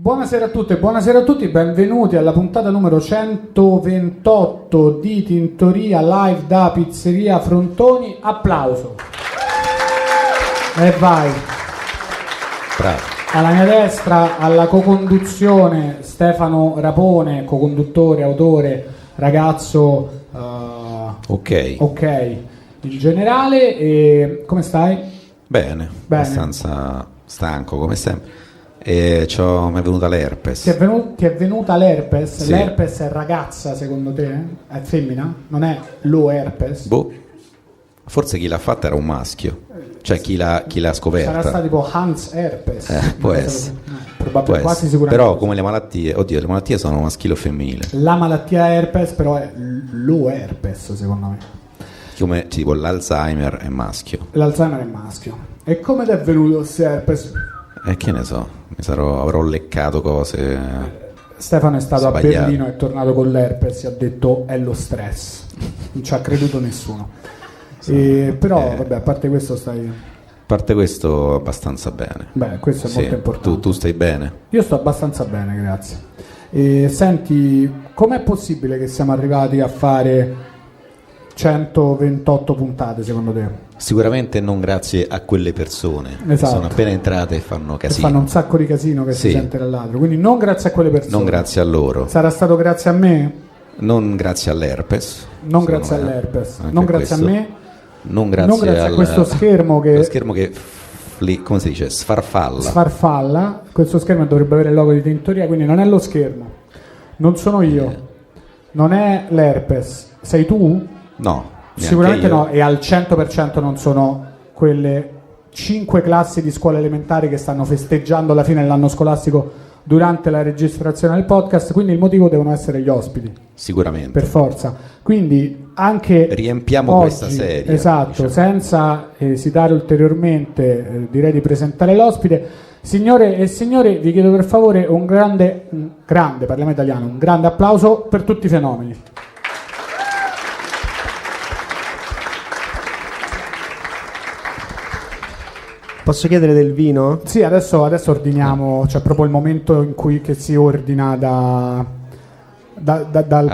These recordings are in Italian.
Buonasera a tutte e buonasera a tutti, benvenuti alla puntata numero 128 di Tintoria live da Pizzeria Frontoni. Applauso. E vai. Bravo. Alla mia destra, alla co-conduzione, Stefano Rapone, co-conduttore, autore, ragazzo ok, il generale. E come stai? Bene, abbastanza stanco come sempre. Mi è venuta l'herpes. Ti è venuta l'herpes? Sì. L'herpes è ragazza secondo te? È femmina? Non è lo herpes? Boh, forse chi l'ha fatta era un maschio, cioè chi l'ha scoperta. Sarà stato tipo Hans Herpes. Può essere. Probabilmente, quasi sicuramente. Però come le malattie, le malattie sono maschile o femminile. La malattia herpes però è lo herpes secondo me. Come tipo l'Alzheimer è maschio. L'Alzheimer è maschio. E come ti è venuto questo herpes? Che ne so, avrò leccato cose. Stefano è stato sbagliate. a Berlino, è tornato con l'herpes e ha detto è lo stress. Non ci ha creduto nessuno. Però vabbè, a parte questo stai... A parte questo abbastanza bene. Beh, questo è molto importante. Tu stai bene? Io sto abbastanza bene, grazie. Senti, com'è possibile che siamo arrivati a fare 128 puntate secondo te? Sicuramente non grazie a quelle persone che Esatto. sono appena entrate e fanno casino. Fanno un sacco di casino che si sente dall'altro, quindi non grazie a quelle persone. Non grazie a loro. Sarà stato grazie a me? Non grazie all'herpes. Non grazie all'herpes. Non grazie a me. Non grazie a questo schermo che... Lo schermo che come si dice? Sfarfalla. Questo schermo dovrebbe avere il logo di Tintoria, quindi non è lo schermo. Non sono io. Non è l'herpes. Sei tu? No. Sicuramente io. no, e al 100% non sono quelle 5 classi di scuola elementare che stanno festeggiando la fine dell'anno scolastico durante la registrazione del podcast, quindi il motivo devono essere gli ospiti. Sicuramente. Per forza. Quindi anche riempiamo oggi, questa serie. Esatto, diciamo. Senza esitare ulteriormente, direi di presentare l'ospite. Signore e signori, vi chiedo per favore un grande, parliamo italiano, un grande applauso per tutti i fenomeni. Posso chiedere del vino? Sì, adesso ordiniamo, c'è proprio il momento in cui che si ordina dal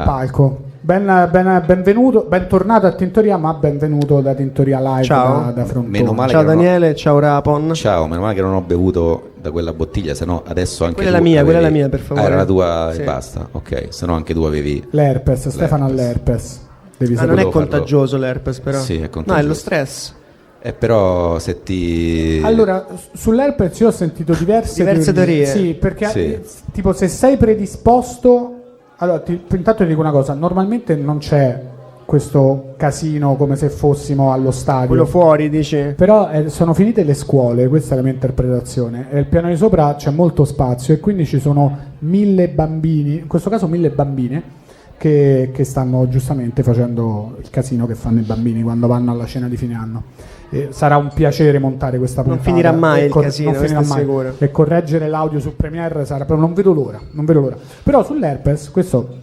palco. Benvenuto, bentornato a Tintoria, ma benvenuto da Tintoria Live. Ciao. Da Frontoni. Meno male ciao Daniele, ciao Rapon. Ciao, meno male che non ho bevuto da quella bottiglia, se no adesso anche quella tu è la mia, avevi... quella è la mia, per favore. Era la tua sì. E basta, ok, se no anche tu avevi... L'herpes, Stefano ha l'herpes. Devi non è farlo. contagioso l'herpes però. Sì, è contagioso. No, è lo stress. Però se ti... Allora, sull'herpes io ho sentito diverse teorie. Sì, perché tipo se sei predisposto... Allora, intanto ti dico una cosa, normalmente non c'è questo casino come se fossimo allo stadio. Quello fuori, dici? Però sono finite le scuole, questa è la mia interpretazione, e al piano di sopra c'è molto spazio e quindi ci sono 1000 bambini, in questo caso 1000 bambine, che stanno giustamente facendo il casino che fanno i bambini quando vanno alla cena di fine anno. Sarà un piacere montare questa puntata. Non finirà mai il casino, non finirà mai. Sicuro. E correggere l'audio su Premiere sarà proprio, non vedo l'ora. Però sull'herpes, questo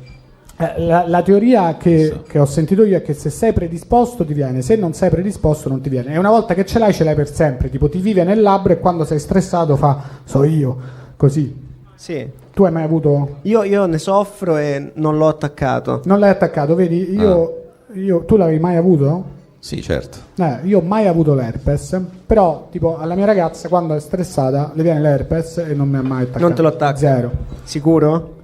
la teoria che ho sentito io è che se sei predisposto ti viene, se non sei predisposto non ti viene. E una volta che ce l'hai per sempre, tipo ti vive nel labbro e quando sei stressato so io, così. Sì. Tu hai mai avuto? Io ne soffro e non l'ho attaccato. Non l'hai attaccato, vedi? Tu l'avevi mai avuto? Sì, certo. Io ho mai avuto l'herpes, però tipo alla mia ragazza quando è stressata le viene l'herpes e non mi ha mai attaccato. Non te lo attacca? Zero. Sicuro?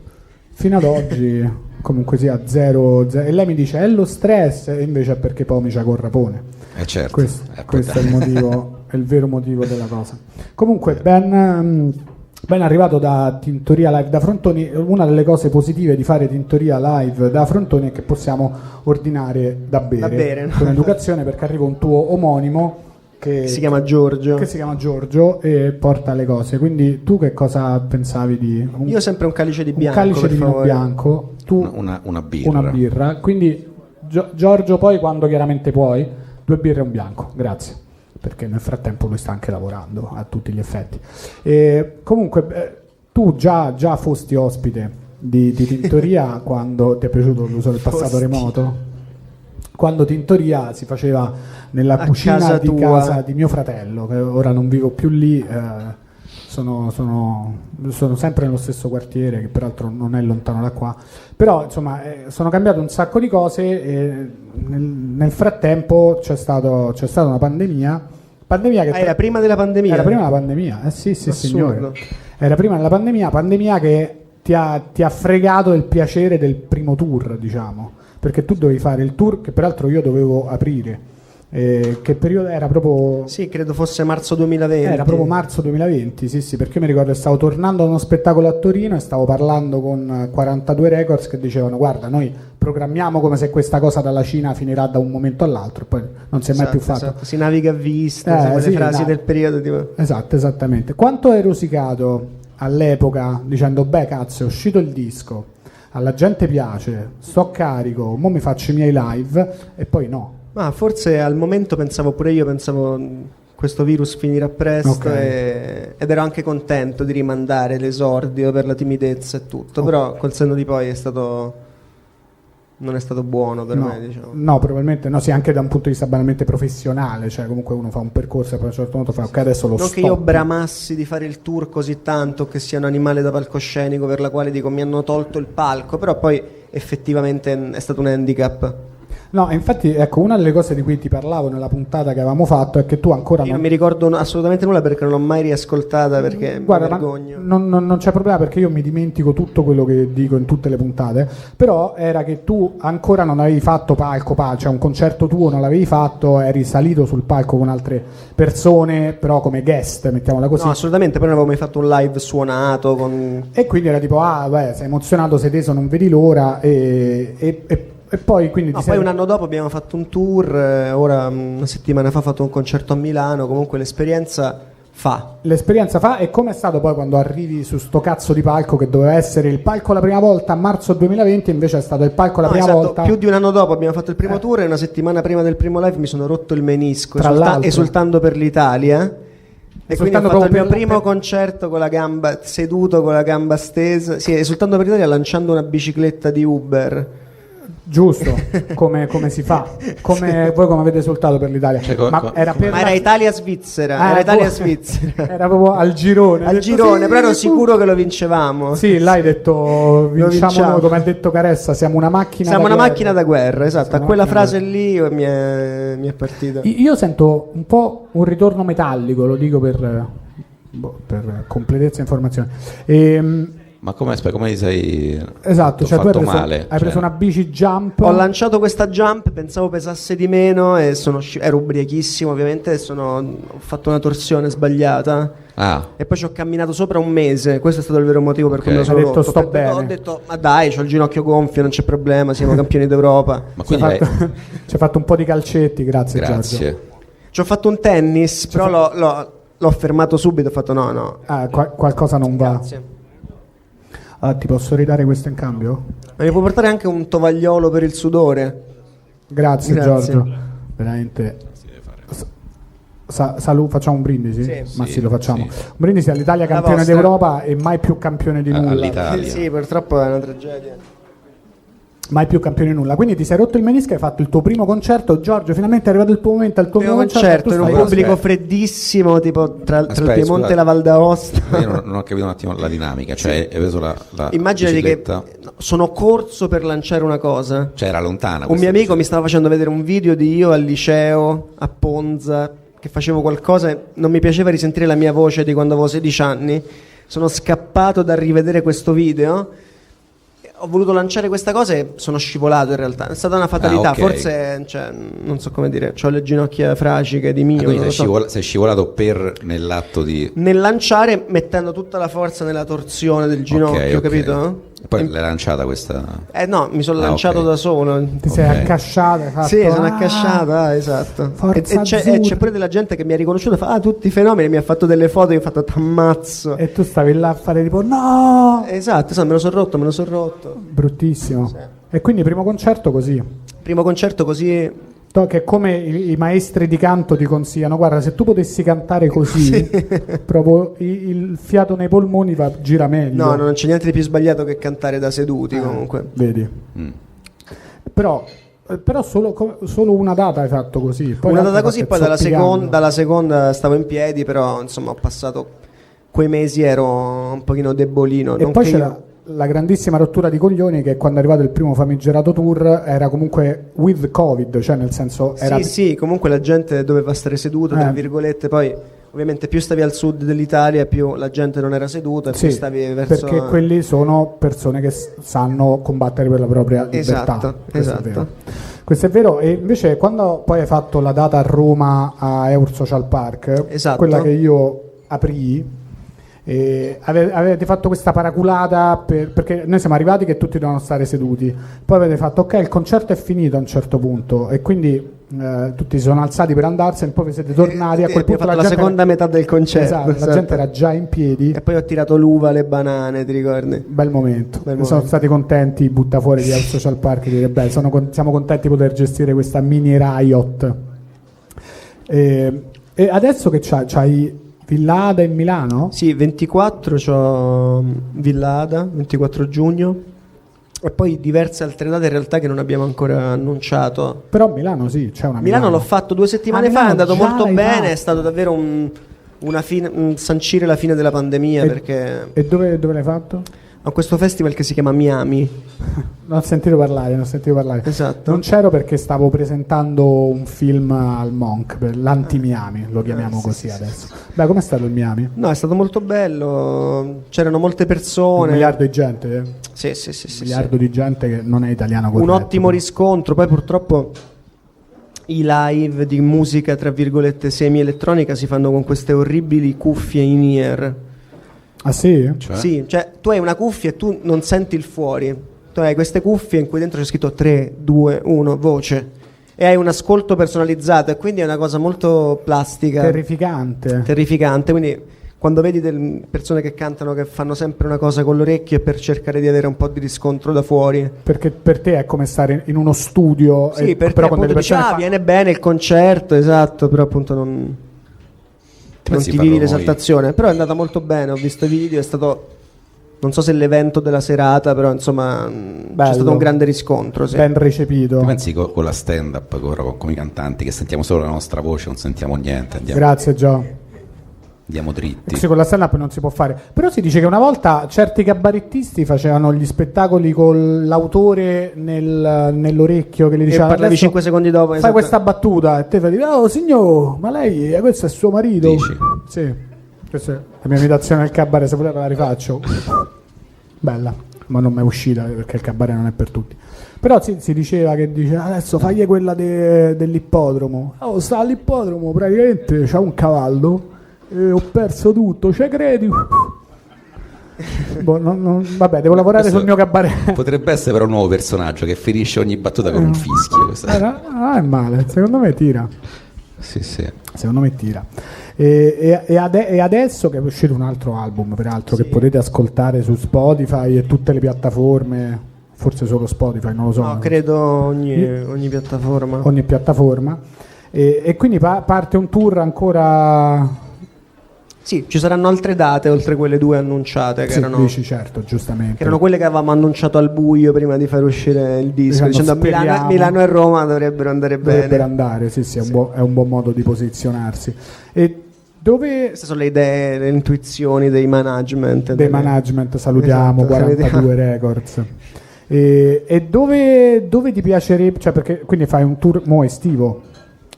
Fino ad oggi comunque sia zero. E lei mi dice è lo stress e invece è perché poi mi c'ha col rapone. Certo. Questo è il motivo, è il vero motivo della cosa. Comunque ben arrivato da Tintoria Live da Frontoni. Una delle cose positive di fare Tintoria Live da Frontoni è che possiamo ordinare da bere. Con educazione, perché arriva un tuo omonimo che si chiama Giorgio e porta le cose. Quindi tu che cosa pensavi di... Io sempre un calice di bianco, un calice di vino favore. Bianco, tu una birra. Una birra. Quindi Giorgio poi quando chiaramente puoi 2 birre e un bianco, grazie, perché nel frattempo lui sta anche lavorando a tutti gli effetti. Comunque tu già fosti ospite di Tintoria quando ti è piaciuto l'uso del passato remoto? Quando Tintoria si faceva nella cucina di casa di mio fratello, che ora non vivo più lì, sono sempre nello stesso quartiere, che peraltro non è lontano da qua, però insomma sono cambiate un sacco di cose e nel frattempo c'è stata una pandemia che era prima della pandemia? Era prima della pandemia, sì signore, era prima della pandemia che ti ha fregato il piacere del primo tour, diciamo, perché tu dovevi fare il tour che peraltro io dovevo aprire. Che periodo era? Proprio sì, credo fosse marzo 2020. Era proprio marzo 2020, sì, perché io mi ricordo che stavo tornando da uno spettacolo a Torino e stavo parlando con 42 Records che dicevano: guarda, noi programmiamo come se questa cosa dalla Cina finirà da un momento all'altro e poi non si è mai più fatto. Esatto. Si naviga a vista, quelle frasi del periodo tipo. Esatto, esattamente. Quanto hai rosicato all'epoca dicendo: beh cazzo, è uscito il disco, alla gente piace, sto carico, mo mi faccio i miei live, e poi no. Ma forse al momento pensavo questo virus finirà presto, okay. Ed ero anche contento di rimandare l'esordio per la timidezza e tutto, però col senno di poi non è stato buono per me, diciamo. No, probabilmente no, sì, anche da un punto di vista banalmente professionale, cioè comunque uno fa un percorso e poi a un certo punto fa ok, adesso lo non stop. Che io bramassi di fare il tour così tanto, che sia un animale da palcoscenico per la quale dico mi hanno tolto il palco, però poi effettivamente è stato un handicap. No, infatti, ecco, una delle cose di cui ti parlavo nella puntata che avevamo fatto è che tu ancora non mi ricordo assolutamente nulla perché non l'ho mai riascoltata, perché guarda, mi vergogno. Non c'è problema, perché io mi dimentico tutto quello che dico in tutte le puntate, però era che tu ancora non avevi fatto palco, cioè un concerto tuo non l'avevi fatto, eri salito sul palco con altre persone, però come guest, mettiamola così. No, assolutamente, poi non avevo mai fatto un live suonato e quindi era tipo, sei emozionato, sei teso, non vedi l'ora e poi quindi poi un anno dopo abbiamo fatto un tour, ora una settimana fa ho fatto un concerto a Milano, comunque l'esperienza fa. E com'è stato poi quando arrivi su sto cazzo di palco che doveva essere il palco la prima volta a marzo 2020, invece è stato il palco la prima volta? Più di un anno dopo abbiamo fatto il primo tour e una settimana prima del primo live mi sono rotto il menisco esultando per l'Italia. E quindi ho fatto il mio primo concerto con la gamba seduto, con la gamba stesa, sì, esultando per l'Italia lanciando una bicicletta di Uber. Giusto, come si fa? Voi come avete esultato per l'Italia? Era Italia-Svizzera. Era Italia-Svizzera. Era proprio al girone. Però ero sicuro che lo vincevamo. Sì, là hai detto vinciamo noi, come ha detto Caressa, siamo una macchina da guerra. Esatto, a quella frase lì mi è partita. Io sento un po' un ritorno metallico, lo dico per completezza di informazione. Ma come ti sei cioè fatto tu male? Hai preso una bici jump? Ho lanciato questa jump, pensavo pesasse di meno e ero ubriachissimo ovviamente e ho fatto una torsione sbagliata. E poi ci ho camminato sopra un mese, questo è stato il vero motivo per cui me lo sono rotto. Sto bene. Ho detto ma dai, c'ho il ginocchio gonfio, non c'è problema, siamo campioni d'Europa. Ma quindi ci hai fatto un po' di calcetti, grazie. Giorgio. Ci ho fatto un tennis, però l'ho fermato subito, ho fatto no. Qualcosa non va. Grazie. Ti posso ridare questo in cambio? Ma mi può portare anche un tovagliolo per il sudore? Grazie. Giorgio. Veramente. Facciamo un brindisi? Sì, lo facciamo. Sì. Un brindisi all'Italia campione d'Europa e mai più campione di nulla. All'Italia. Sì, purtroppo è una tragedia. Mai più campione di nulla. Quindi ti sei rotto il menisco e hai fatto il tuo primo concerto. Giorgio, finalmente è arrivato il tuo momento al tuo primo concerto in un pubblico freddissimo, tipo tra il Piemonte e la Val d'Aosta. Io non ho capito un attimo la dinamica, cioè hai preso la immaginati bicicletta. Che sono corso per lanciare una cosa. Cioè era lontana. Un mio amico mi stava facendo vedere un video di io al liceo a Ponza che facevo qualcosa e non mi piaceva risentire la mia voce di quando avevo 16 anni. Sono scappato da rivedere questo video. Ho voluto lanciare questa cosa e sono scivolato in realtà. È stata una fatalità, okay. Forse non so come dire, ho le ginocchia fraciche di mio. Quindi sei scivolato nell'atto di... Nel lanciare mettendo tutta la forza nella torsione del ginocchio, capito? E poi l'hai lanciata questa... No, mi sono lanciato da solo. Ti sei accasciata? Sì, sono accasciata, esatto. E c'è pure della gente che mi ha riconosciuto, fa tutti i fenomeni, mi ha fatto delle foto, io ho fatto t'ammazzo. E tu stavi là a fare tipo no! Esatto, me lo sono rotto. Bruttissimo. Sì. E quindi primo concerto così? Primo concerto così... Che come i maestri di canto ti consigliano, guarda, se tu potessi cantare così, proprio il fiato nei polmoni gira meglio. No, non c'è niente di più sbagliato che cantare da seduti comunque. Vedi. Però solo una data hai fatto così. Poi una data così, poi dalla seconda stavo in piedi, però insomma ho passato quei mesi ero un pochino debolino. E poi c'era la grandissima rottura di coglioni che quando è arrivato il primo famigerato tour era comunque with Covid, cioè nel senso era... Sì, comunque la gente doveva stare seduta, tra virgolette, poi ovviamente più stavi al sud dell'Italia più la gente non era seduta, più stavi verso... perché quelli sono persone che sanno combattere per la propria libertà. Esatto. Questo è vero. E invece quando poi hai fatto la data a Roma a Eur Social Park, quella che io aprii, avete fatto questa paraculata perché noi siamo arrivati che tutti dovevano stare seduti, poi avete fatto ok, il concerto è finito a un certo punto e quindi tutti si sono alzati per andarsene, poi vi siete tornati, a quel punto la seconda metà del concerto, esatto. La gente era già in piedi e poi ho tirato l'uva alle banane, ti ricordi? Bel momento. Sono stati contenti i buttafuori di Eur Social Park di dire beh, siamo contenti di poter gestire questa mini riot. E adesso che c'hai Villada in Milano? Sì, 24 c'ho Villada, 24 giugno e poi diverse altre date in realtà che non abbiamo ancora annunciato. Però Milano sì, c'è una Milano l'ho fatto 2 settimane fa, è andato molto bene, è stato davvero un sancire la fine della pandemia. E dove l'hai fatto? A questo festival che si chiama Miami. Non ho sentito parlare. Esatto. Non c'ero perché stavo presentando un film al Monk, per l'anti-Miami, lo chiamiamo così adesso. Beh, com'è stato il Miami? No, è stato molto bello, c'erano molte persone. 1 miliardo di gente? Sì. 1 miliardo di gente che non è italiano corretto. Un ottimo riscontro, poi purtroppo i live di musica, tra virgolette, semi-elettronica si fanno con queste orribili cuffie in-ear. Ah sì? Sì, cioè tu hai una cuffia e tu non senti il fuori. Tu hai queste cuffie in cui dentro c'è scritto 3, 2, 1, voce. E hai un ascolto personalizzato e quindi è una cosa molto plastica. Terrificante, quindi quando vedi delle persone che cantano che fanno sempre una cosa con l'orecchio è per cercare di avere un po' di riscontro da fuori. Perché per te è come stare in uno studio. Sì, per te appunto dici, viene bene il concerto, esatto, però appunto non ti vivi l'esaltazione. Però è andata molto bene, ho visto i video, è stato, non so se l'evento della serata, però insomma c'è stato un grande riscontro, sì. Ben recepito. Che pensi con la stand up con i cantanti che sentiamo solo la nostra voce, non sentiamo niente, Grazie Gio. Andiamo dritti. Sì, con la stand up non si può fare. Però si dice che una volta certi cabarettisti facevano gli spettacoli con l'autore nell'orecchio che gli diceva, e parlavi 5 secondi dopo, fai questa battuta e te fai dire oh signor, ma lei questo è suo marito? Dici? Sì, questa è la mia imitazione al cabaret, se volete la rifaccio. Bella, ma non mi è uscita perché il cabaret non è per tutti. Però si diceva che adesso fagli quella dell'ippodromo. Oh, sta all'ippodromo, praticamente c'ha un cavallo e ho perso tutto, c'è credi? Vabbè, devo lavorare sul mio cabaret. Potrebbe essere però un nuovo personaggio che finisce ogni battuta con un fischio. È male, secondo me tira. Sì. Secondo me tira. E adesso che è uscito un altro album, peraltro, che potete ascoltare su Spotify e tutte le piattaforme, forse solo Spotify, non lo so. No, credo ogni piattaforma. Ogni piattaforma. E quindi parte un tour ancora... Sì, ci saranno altre date oltre quelle 2 annunciate che erano, dici, certo, giustamente. Che erano quelle che avevamo annunciato al buio prima di far uscire il disco, dicendo Milano e Roma dovrebbero andare bene. Dovrebbero andare, sì, è un buon modo di posizionarsi. E dove... Queste sono le idee, le intuizioni dei management. Management, salutiamo, esatto, 42 Records. E dove ti piacerebbe, cioè perché quindi fai un tour estivo?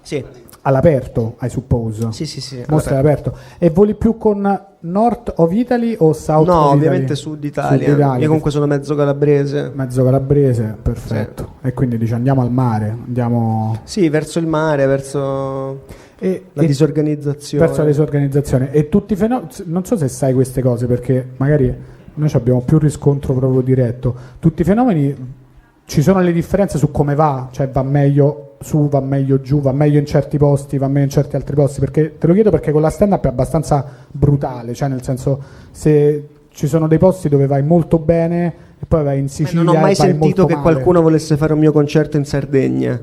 Sì. All'aperto, I suppose. Sì. Mostra all'aperto. E voli più con North of Italy o South of Italy? No, ovviamente Sud Italia. Io comunque sono mezzo calabrese. Mezzo calabrese, perfetto. Sì. E quindi dici andiamo al mare, andiamo... Sì, verso il mare, verso la disorganizzazione. Verso la disorganizzazione. E tutti i fenomeni... Non so se sai queste cose, perché magari noi abbiamo più riscontro proprio diretto. Tutti i fenomeni... Ci sono le differenze su come va, cioè va meglio su, va meglio giù, va meglio in certi posti, va meglio in certi altri posti, perché te lo chiedo perché con la stand up è abbastanza brutale, cioè nel senso se ci sono dei posti dove vai molto bene e poi vai in Sicilia. Non ho mai sentito che male. Qualcuno volesse fare un mio concerto in Sardegna.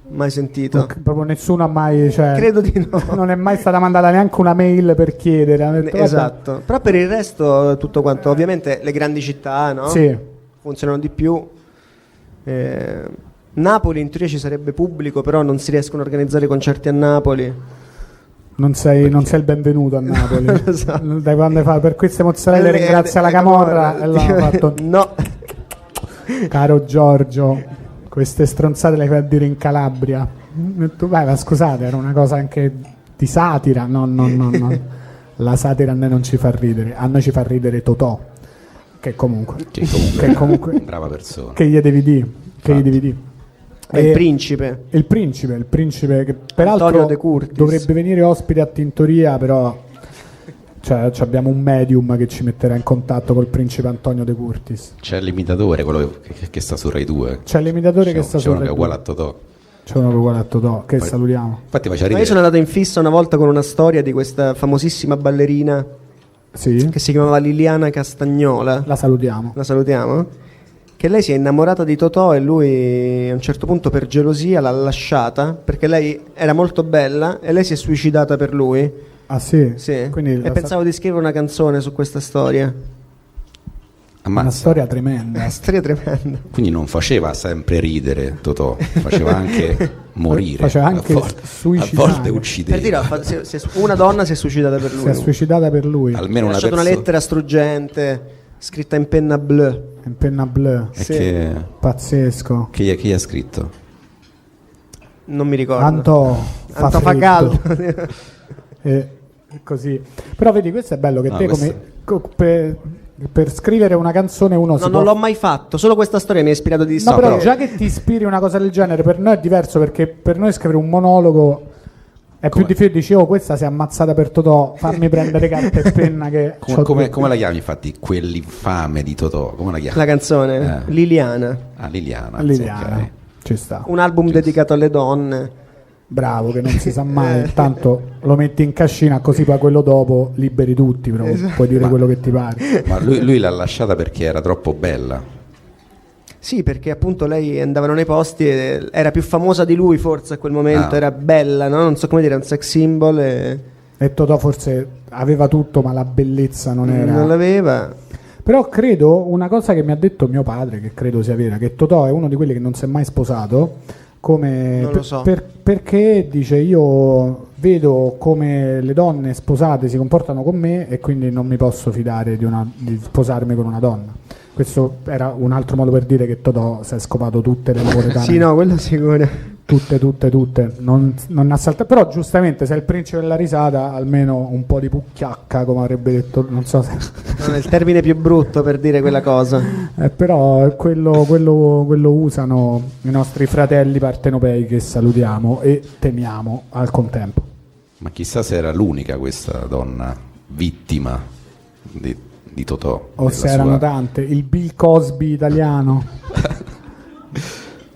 Mai sentito. Proprio nessuno ha mai, cioè, credo di no. Non è mai stata mandata neanche una mail per chiedere. Detto, esatto. Però per il resto tutto quanto, ovviamente le grandi città, no? Sì. Funzionano di più. Napoli in teoria ci sarebbe pubblico, però non si riescono a organizzare concerti a Napoli. Non sei il benvenuto a Napoli. Dai, quando fa per queste mozzarelle ringrazia la Camorra e l'hanno fatto. No. Caro Giorgio, queste stronzate le fai a dire in Calabria. Tu, ma scusate, era una cosa anche di satira. No. La satira a noi non ci fa ridere, a noi ci fa ridere Totò, che comunque brava persona. Che gli devi dire? Il principe che peraltro Antonio De Curtis dovrebbe venire ospite a Tintoria, però abbiamo un medium che ci metterà in contatto col principe Antonio De Curtis. C'è l'imitatore, quello che sta su Rai 2. C'è l'imitatore che sta su Rai 2. C'è uno che è uguale a Totò. C'è uno che è uguale a Totò, che salutiamo. Infatti faccia ridere. Io sono andato in fissa una volta con una storia di questa famosissima ballerina che si chiamava Liliana Castagnola. La salutiamo. Che lei si è innamorata di Totò e lui a un certo punto per gelosia l'ha lasciata perché lei era molto bella e lei si è suicidata per lui. Ah sì? Sì. Quindi pensavo di scrivere una canzone su questa storia. Una storia tremenda. Una storia tremenda. Quindi non faceva sempre ridere Totò, faceva anche morire. Faceva anche suicidare. A volte uccideva. Per dire, una donna si è suicidata per lui. Si è suicidata per lui. Almeno ha lasciato una lettera struggente scritta in penna blu. In penna blu. Sì. Pazzesco. Chi ha scritto? Non mi ricordo. Anto fa caldo. Così. Però vedi, questo è bello che te per scrivere una canzone uno non l'ho mai fatto, solo questa storia mi ha ispirato di No, però già che ti ispiri una cosa del genere per noi è diverso, perché per noi scrivere un monologo è più difficile. Dicevo, questa si è ammazzata per Totò, fammi prendere carta e penna che come la chiami infatti, quell'infame di Totò, come la chiami? La canzone? Liliana. Liliana, okay. Ci sta. Un album dedicato alle donne. Bravo, che non si sa mai. Tanto lo metti in cascina, così poi quello dopo liberi tutti, però puoi dire quello che ti pare. Ma lui l'ha lasciata perché era troppo bella. Sì, perché appunto lei andavano nei posti e era più famosa di lui forse a quel momento, era bella, no? Non so come dire, un sex symbol e Totò forse aveva tutto, ma la bellezza non l'aveva. Però credo, una cosa che mi ha detto mio padre, che credo sia vera, che Totò è uno di quelli che non si è mai sposato. Non lo so. Perché dice, io vedo come le donne sposate si comportano con me e quindi non mi posso fidare di sposarmi con una donna. Questo era un altro modo per dire che Totò si è scopato tutte le napoletane. Sì, no, quello sicuro. Tutte. Non ha saltato. Però giustamente se è il principe della risata, almeno un po' di pucchiacca, come avrebbe detto, non so se non è il termine più brutto per dire quella cosa. Però quello usano i nostri fratelli partenopei, che salutiamo e temiamo al contempo. Ma chissà se era l'unica questa donna vittima di Totò. O se erano tante. Il Bill Cosby italiano.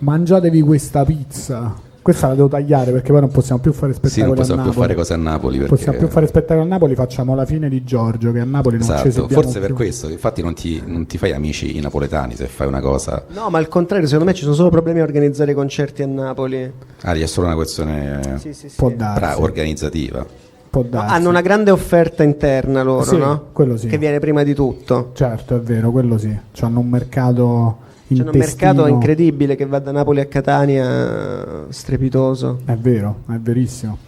Mangiatevi questa pizza. Questa la devo tagliare perché poi non possiamo più fare spettacoli a Napoli. Sì, non possiamo più fare cose a Napoli. Non possiamo più fare spettacoli a Napoli, facciamo la fine di Giorgio, che a Napoli non ci esibiamo forse più. Per questo, infatti non ti fai amici i napoletani se fai una cosa. No, ma al contrario, secondo me ci sono solo problemi a organizzare concerti a Napoli. È solo una questione organizzativa. Può darsi. Hanno una grande offerta interna loro, no? Quello sì. Che viene prima di tutto. Certo, è vero, quello sì. C'hanno un mercato C'è un mercato incredibile che va da Napoli a Catania, strepitoso. È vero, è verissimo.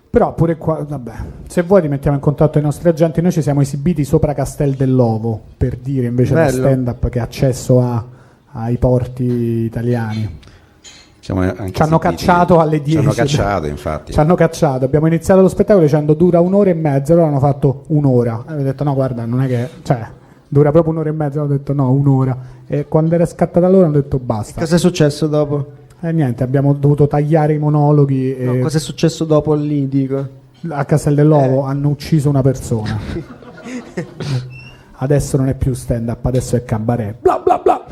Però pure qua, vabbè, se vuoi ti mettiamo in contatto ai nostri agenti. Noi ci siamo esibiti sopra Castel dell'Ovo, per dire, invece da stand-up che ha accesso ai porti italiani. Ci hanno cacciato alle 10. Ci hanno cacciato, infatti. Ci hanno cacciato. Abbiamo iniziato lo spettacolo dicendo dura 1 ora e mezza, allora hanno fatto 1 ora. E ho detto no, guarda, non è che... dura proprio 1 ora e mezza, ho detto no, 1 ora. E quando era scattata l'ora ho detto basta. E cosa è successo dopo? Niente, abbiamo dovuto tagliare i monologhi. No, cosa è successo dopo lì, dico? A Castel dell'Ovo hanno ucciso una persona. Adesso non è più stand-up, adesso è cabaret. Bla bla bla.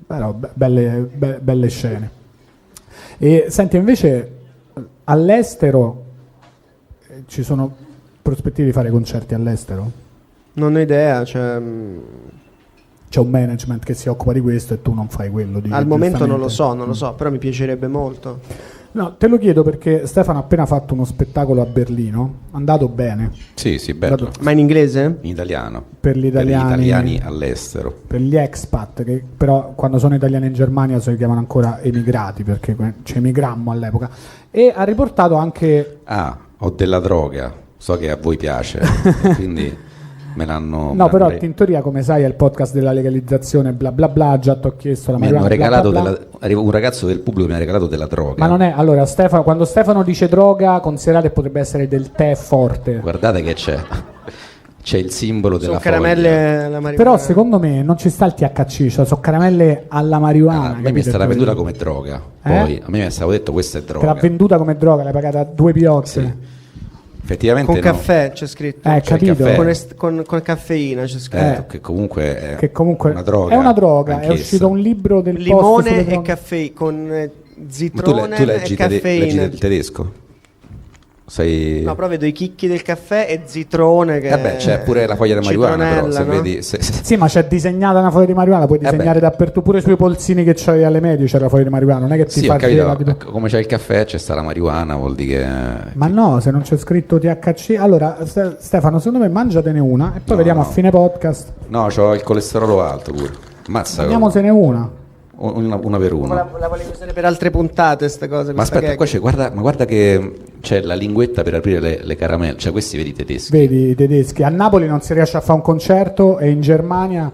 Però belle scene. E senti, invece all'estero ci sono prospettive di fare concerti all'estero? Non ho idea, c'è un management che si occupa di questo e tu non fai quello. Al momento non lo so, però mi piacerebbe molto. No, te lo chiedo perché Stefano ha appena fatto uno spettacolo a Berlino, andato bene. Sì, bello. Ma in inglese? In italiano. Per gli italiani all'estero. Per gli expat, che però quando sono italiani in Germania si chiamano ancora emigrati, perché ci emigrammo all'epoca. E ha riportato anche... Ho della droga, so che a voi piace, quindi... Me l'hanno però in teoria, come sai, è il podcast della legalizzazione, bla bla bla. Già ti ho chiesto la marijuana. Mi hanno regalato bla, bla, bla. Un ragazzo del pubblico mi ha regalato della droga. Ma non è, allora, Stefano, quando Stefano dice droga, considerate potrebbe essere del tè forte. Guardate che c'è il simbolo della foglia. Caramelle alla marijuana. Però secondo me non ci sta il THC, cioè sono caramelle alla marijuana. A me mi è stata venduta come droga. Poi a me mi è stato detto questa è droga. Te l'ha venduta come droga, l'hai pagata 2 piozze. Sì. Effettivamente con caffè c'è scritto, capito? Con caffeina c'è scritto che comunque è una droga. È una droga, anch'essa. È uscito un libro del limone e caffè con zitrone e caffeina. Leggi del tedesco? No, però vedo i chicchi del caffè e zitrone che c'è pure la foglia di marijuana, però se no? vedi Sì, ma c'è disegnata una foglia di marijuana, puoi disegnare dappertutto, pure sui polsini che c'hai alle medie c'è la foglia di marijuana, non è che ti fa come c'è il caffè c'è sta la marijuana, vuol dire che... Ma no, se non c'è scritto THC. Allora Stefano, secondo me mangiatene una e poi vediamo a fine podcast. No, c'ho il colesterolo alto pure. Mazza. Vediamosene una per una. La volevo usare per altre puntate sta cosa. Ma aspetta, qua c'è, guarda che c'è la linguetta per aprire le caramelle, cioè questi vedi i tedeschi. Vedi i tedeschi, a Napoli non si riesce a fare un concerto e in Germania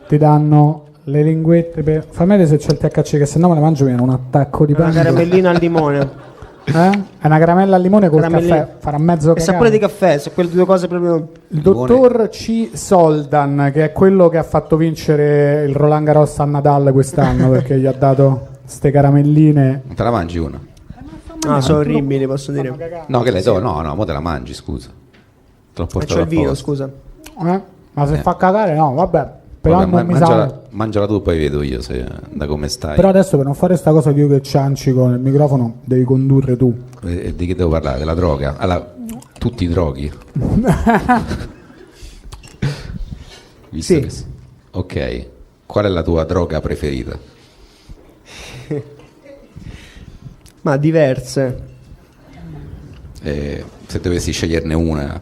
ti danno le linguette per... Fammi vedere se c'è il THC, che se no me ne mangio viene un attacco di panico. Una caramellina al limone. È una caramella al limone col caffè, farà mezzo cagare. E sapore di caffè, sono quelle due cose proprio. Il dottor C. Soldan, che è quello che ha fatto vincere il Roland Garros a Nadal quest'anno, perché gli ha dato ste caramelline. Te la mangi una? No, sono orribili, posso dire. No, che le do? No, mo te la mangi, scusa. Te l'ho portato. C'ho il vino, scusa. Ma se fa cagare, no, vabbè. Però non mi sa... Mangiala tu, poi vedo io da come stai. Però adesso, per non fare sta cosa di io che cianci con il microfono, devi condurre tu. E di che devo parlare? Della droga? Tutti i droghi. Sì. Ok. Qual è la tua droga preferita? Ma diverse. Se dovessi sceglierne una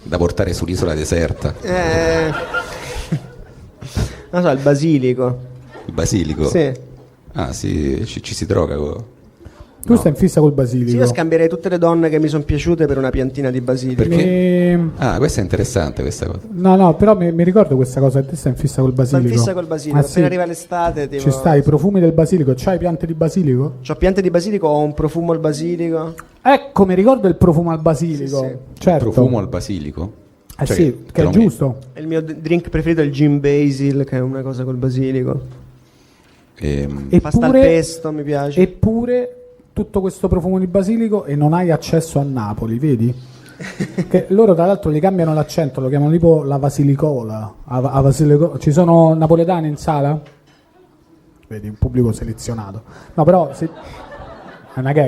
da portare sull'isola deserta. Non so, il basilico. Il basilico? Sì. Ah, sì, ci si droga. Tu stai in fissa col basilico. Sì, io scambierei tutte le donne che mi sono piaciute per una piantina di basilico. Perché? Questa è interessante questa cosa. No, però mi ricordo questa cosa, te stai in fissa col basilico. Sto in fissa col basilico, appena arriva l'estate tipo... Ci stai, i profumi del basilico, c'hai piante di basilico? C'ho piante di basilico, ho un profumo al basilico. Ecco, mi ricordo il profumo al basilico. Sì. Certo. Il profumo al basilico? Cioè, sì, che è giusto. Il mio drink preferito è il gin basil, che è una cosa col basilico. Pasta al pesto mi piace. Eppure tutto questo profumo di basilico e non hai accesso a Napoli, vedi? Che loro tra l'altro gli cambiano l'accento, lo chiamano tipo la basilicola. Ci sono napoletani in sala? Vedi, un pubblico selezionato. No, però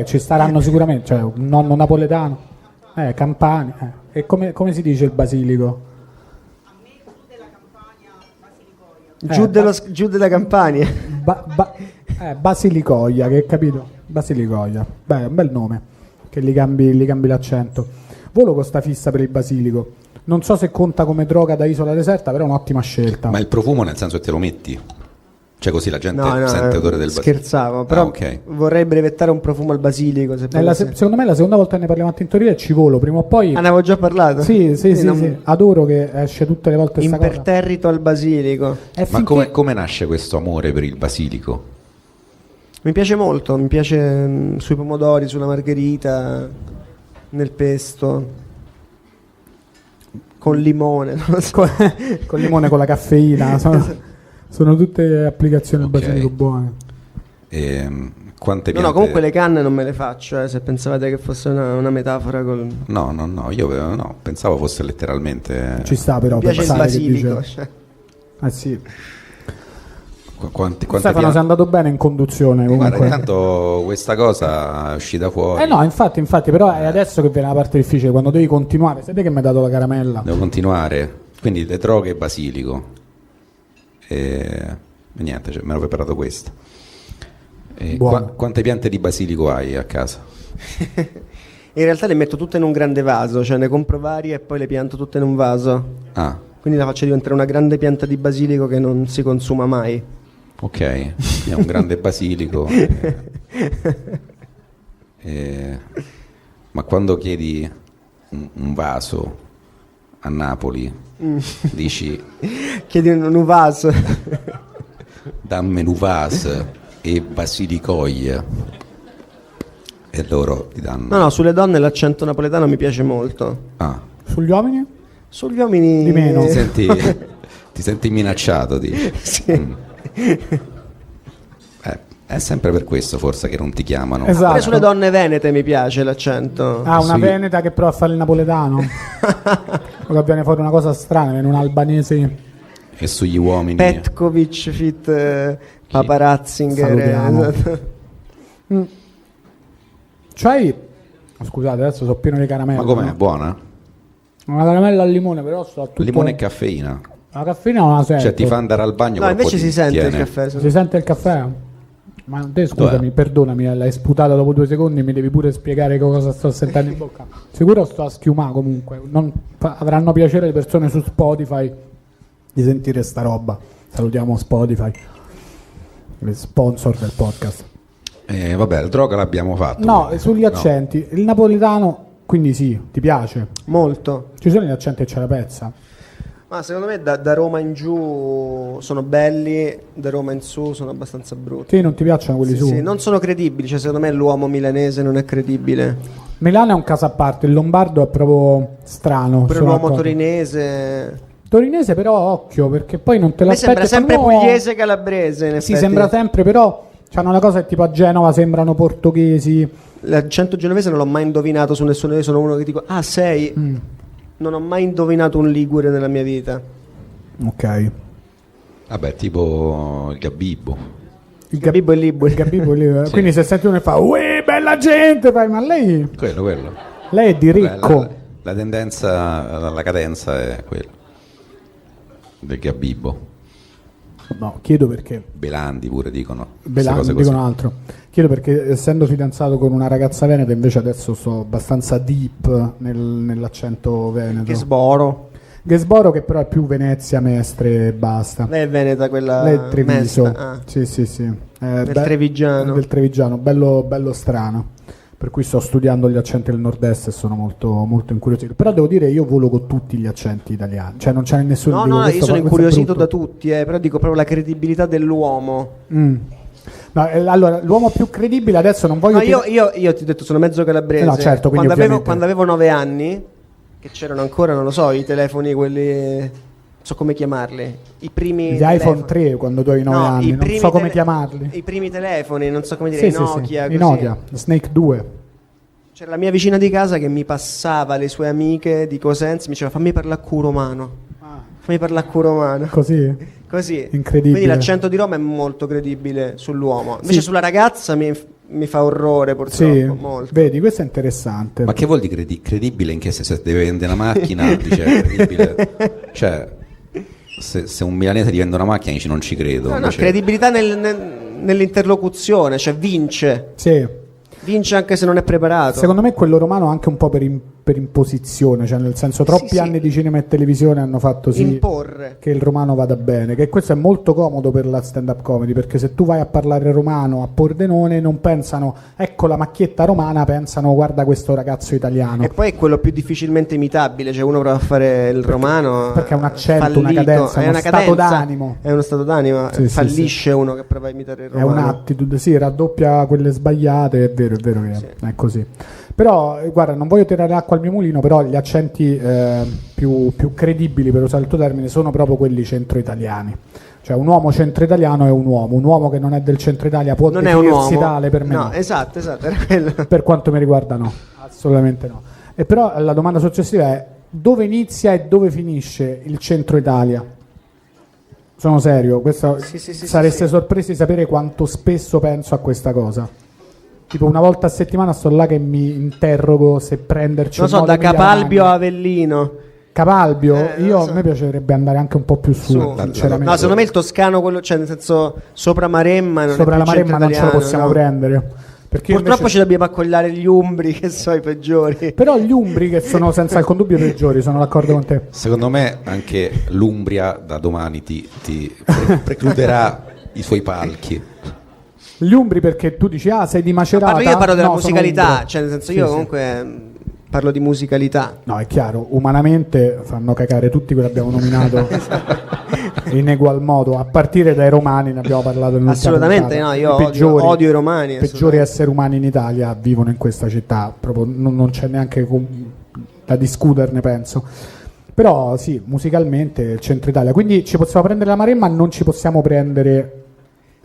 ci staranno sicuramente, cioè un nonno napoletano, Campani. E come si dice il basilico? A me giù della Campania, basilicoia. Giù della Campania. Basilicoia, che capito? Basilicoia. Beh, è un bel nome, che gli cambi l'accento. Volo con sta fissa per il basilico. Non so se conta come droga da isola deserta, però è un'ottima scelta. Ma il profumo nel senso che te lo metti? Cioè così la gente sente odore del basilico. Scherzavo, però vorrei brevettare un profumo al basilico. Secondo me è la seconda volta che ne parliamo a Tintoria e ci volo. Prima o poi. Ne avevo già parlato. Sì. Adoro che esce tutte le volte questa cosa. Imperterrito al basilico. Ma come nasce questo amore per il basilico? Mi piace molto, mi piace sui pomodori, sulla margherita, nel pesto, con limone. Non so. Con limone, con la caffeina. Sono tutte applicazioni al basilico buone. Quante piante... No, comunque le canne non me le faccio, se pensavate che fosse una metafora col... No, io pensavo fosse letteralmente... Ci sta però. Mi piace il basilico. Sì. Quante Stefano, sei andato bene in conduzione comunque. Guarda, intanto questa cosa è uscita fuori. No, infatti, però è adesso che viene la parte difficile, quando devi continuare. Sai te che mi hai dato la caramella? Devo continuare. Quindi le droghe e basilico. E niente, mi ero preparato questo. E Buono. quante piante di basilico hai a casa? In realtà le metto tutte in un grande vaso, cioè ne compro varie e poi le pianto tutte in un vaso. Ah, Quindi la faccio diventare una grande pianta di basilico che non si consuma mai. ok, è un grande basilico. Ma quando chiedi un vaso a Napoli, dici Chiedi un vaso. dammi un vaso e basilicoglie, e loro ti danno. No, sulle donne l'accento napoletano mi piace molto. Ah, Sugli uomini? Sugli uomini... Di meno. ti senti minacciato, dici? Sì. È sempre per questo forse che non ti chiamano. Esatto. Pure sulle donne venete mi piace l'accento. Ah, una Sì. veneta che prova a fare il napoletano. O che viene fuori una cosa strana, viene un albanese. E sugli uomini Petkovic fit Paparazzinger. Salutiamo. Esatto. C'hai... Scusate, adesso sono pieno di caramelle. Ma com'è? no? Buona? Una caramella al limone, però sto tutto... Limone e caffeina. La caffeina non la sento. Cioè ti fa andare al bagno. No, però invece poi si ti sente il tiene. caffè. Si sente il caffè? Ma te scusami, perdonami, l'hai sputata dopo 2 secondi, mi devi pure spiegare cosa sto sentendo in bocca. Sicuro sto a schiumare comunque. Avranno piacere le persone su Spotify di sentire sta roba. Salutiamo Spotify, il sponsor del podcast. Vabbè, la droga l'abbiamo fatto. No, quindi. sugli accenti, il napoletano, quindi sì, ti piace? Molto. Ci sono gli accenti e c'è la pezza? Ma secondo me da Roma in giù sono belli, da Roma in su sono abbastanza brutti. Sì, non ti piacciono quelli Sì, su? sì, non sono credibili, cioè secondo me l'uomo milanese non è credibile. Milano è un caso a parte, il lombardo è proprio strano. Pure sono l'uomo d'accordo. torinese. Torinese però occhio, perché poi non te A me l'aspetti. sembra sempre fanno- pugliese calabrese, in Sì, effetti. sembra sempre, però c'hanno una cosa che tipo a Genova sembrano portoghesi. L'accento genovese non l'ho mai indovinato su nessuno, io sono uno che dico, ah sei? Non ho mai indovinato un ligure nella mia vita. Ok. Vabbè, tipo il Gabibbo. Il Gabibbo e Ligure. il Gabibbo è lì, Sì. Quindi se senti uno che fa uè, bella gente, fai, ma lei Quello. è di ricco. La tendenza, la cadenza è quella del Gabibbo. No, chiedo perché. Belandi pure dicono. queste Belandi cose così. dicono altro. Chiedo perché essendo fidanzato con una ragazza veneta, invece adesso sto abbastanza deep nell'accento veneto. Che sboro. Gesboro che però è più Venezia, Mestre e basta. Lei è veneta, quella Lei è Treviso. mesta. Ah. Sì. Del Trevigiano. Del Trevigiano, bello strano. Per cui sto studiando gli accenti del nord-est e sono molto, molto incuriosito. Però devo dire, io volo con tutti gli accenti italiani. Cioè non c'è nessuno. No, questo io sono questo è incuriosito da brutto. tutti, però dico proprio la credibilità dell'uomo. No, allora, l'uomo più credibile adesso non voglio... No, io ti ho detto, sono mezzo calabrese. No, certo, quindi quando avevo 9 anni, che c'erano ancora, non lo so, i telefoni, quelli... non so come chiamarli. I primi Gli telefoni. iPhone 3 quando tu hai 9 No, anni, i non primi so come chiamarli. I primi telefoni, non so come dire, Sì, i sì, Nokia, sì. così. I Nokia, Snake 2. C'era la mia vicina di casa che mi passava le sue amiche di Cosenza, mi diceva fammi parlare a Curomano. Fammi parlare a Curomano. Così? Così. Incredibile. Quindi l'accento di Roma è molto credibile sull'uomo. Invece Sì. sulla ragazza mi fa orrore purtroppo, Sì, molto. vedi, questo è interessante. Ma che vuol dire credibile in che se deve vendere una macchina? Dice è credibile. Cioè, se un milanese ti vende una macchina dici non ci credo. No, invece- credibilità nell'interlocuzione, cioè vince. Sì. Vince anche se non è preparato. Secondo me quello romano anche un po' per imposizione, cioè nel senso troppi Sì, sì. anni di cinema e televisione hanno fatto sì Imporre. che il romano vada bene, che questo è molto comodo per la stand-up comedy, perché se tu vai a parlare romano a Pordenone non pensano ecco la macchietta romana, pensano guarda questo ragazzo italiano. E poi è quello più difficilmente imitabile, cioè uno prova a fare il romano. perché è un accento, una fallito. cadenza, È uno una stato cadenza. d'animo. È uno stato d'animo, Sì, sì, fallisce uno che prova a imitare il È romano. un'attitude, sì, raddoppia quelle sbagliate, è vero che è così. Però, guarda, non voglio tirare acqua al mio mulino, però gli accenti più credibili, per usare il tuo termine, sono proprio quelli centro-italiani. Cioè un uomo centro-italiano è un uomo che non è del centro-Italia può Non è un definirsi uomo. tale, per me No, no. esatto, era quello. Per quanto mi riguarda no, assolutamente no. E però la domanda successiva è dove inizia e dove finisce il centro-Italia? Sono serio, Sì, sareste sorpresi di sapere quanto spesso penso a questa cosa. Tipo una volta a settimana sto là che mi interrogo se prenderci Non un so, modo da Emilia Capalbio Romagna. a Avellino. Capalbio, lo so. a me piacerebbe andare anche un po' più su, sinceramente. No, secondo me il toscano, quello, cioè nel senso sopra Maremma non Sopra è la più Maremma non ce lo centro possiamo italiano, no. prendere. Perché io Purtroppo invece- ci dobbiamo accogliare gli umbri, che sono i peggiori. Però gli umbri, che sono senza alcun dubbio peggiori, sono d'accordo con te. Secondo me anche l'Umbria da domani ti precluderà i suoi palchi. Gli umbri perché tu dici, sei di Macerata. Io parlo della No, sono musicalità, umbro. cioè nel senso Sì, io sì. comunque parlo di musicalità. No, è chiaro, umanamente fanno cagare tutti quelli che abbiamo nominato in egual modo, a partire dai romani, ne abbiamo parlato nell'ultima Assolutamente, puntata. no, io I peggiori, odio i romani, I peggiori assolutamente. esseri umani in Italia vivono in questa città, proprio non c'è neanche da discuterne, penso. Però sì, musicalmente il centro Italia, quindi ci possiamo prendere la Maremma, non ci possiamo prendere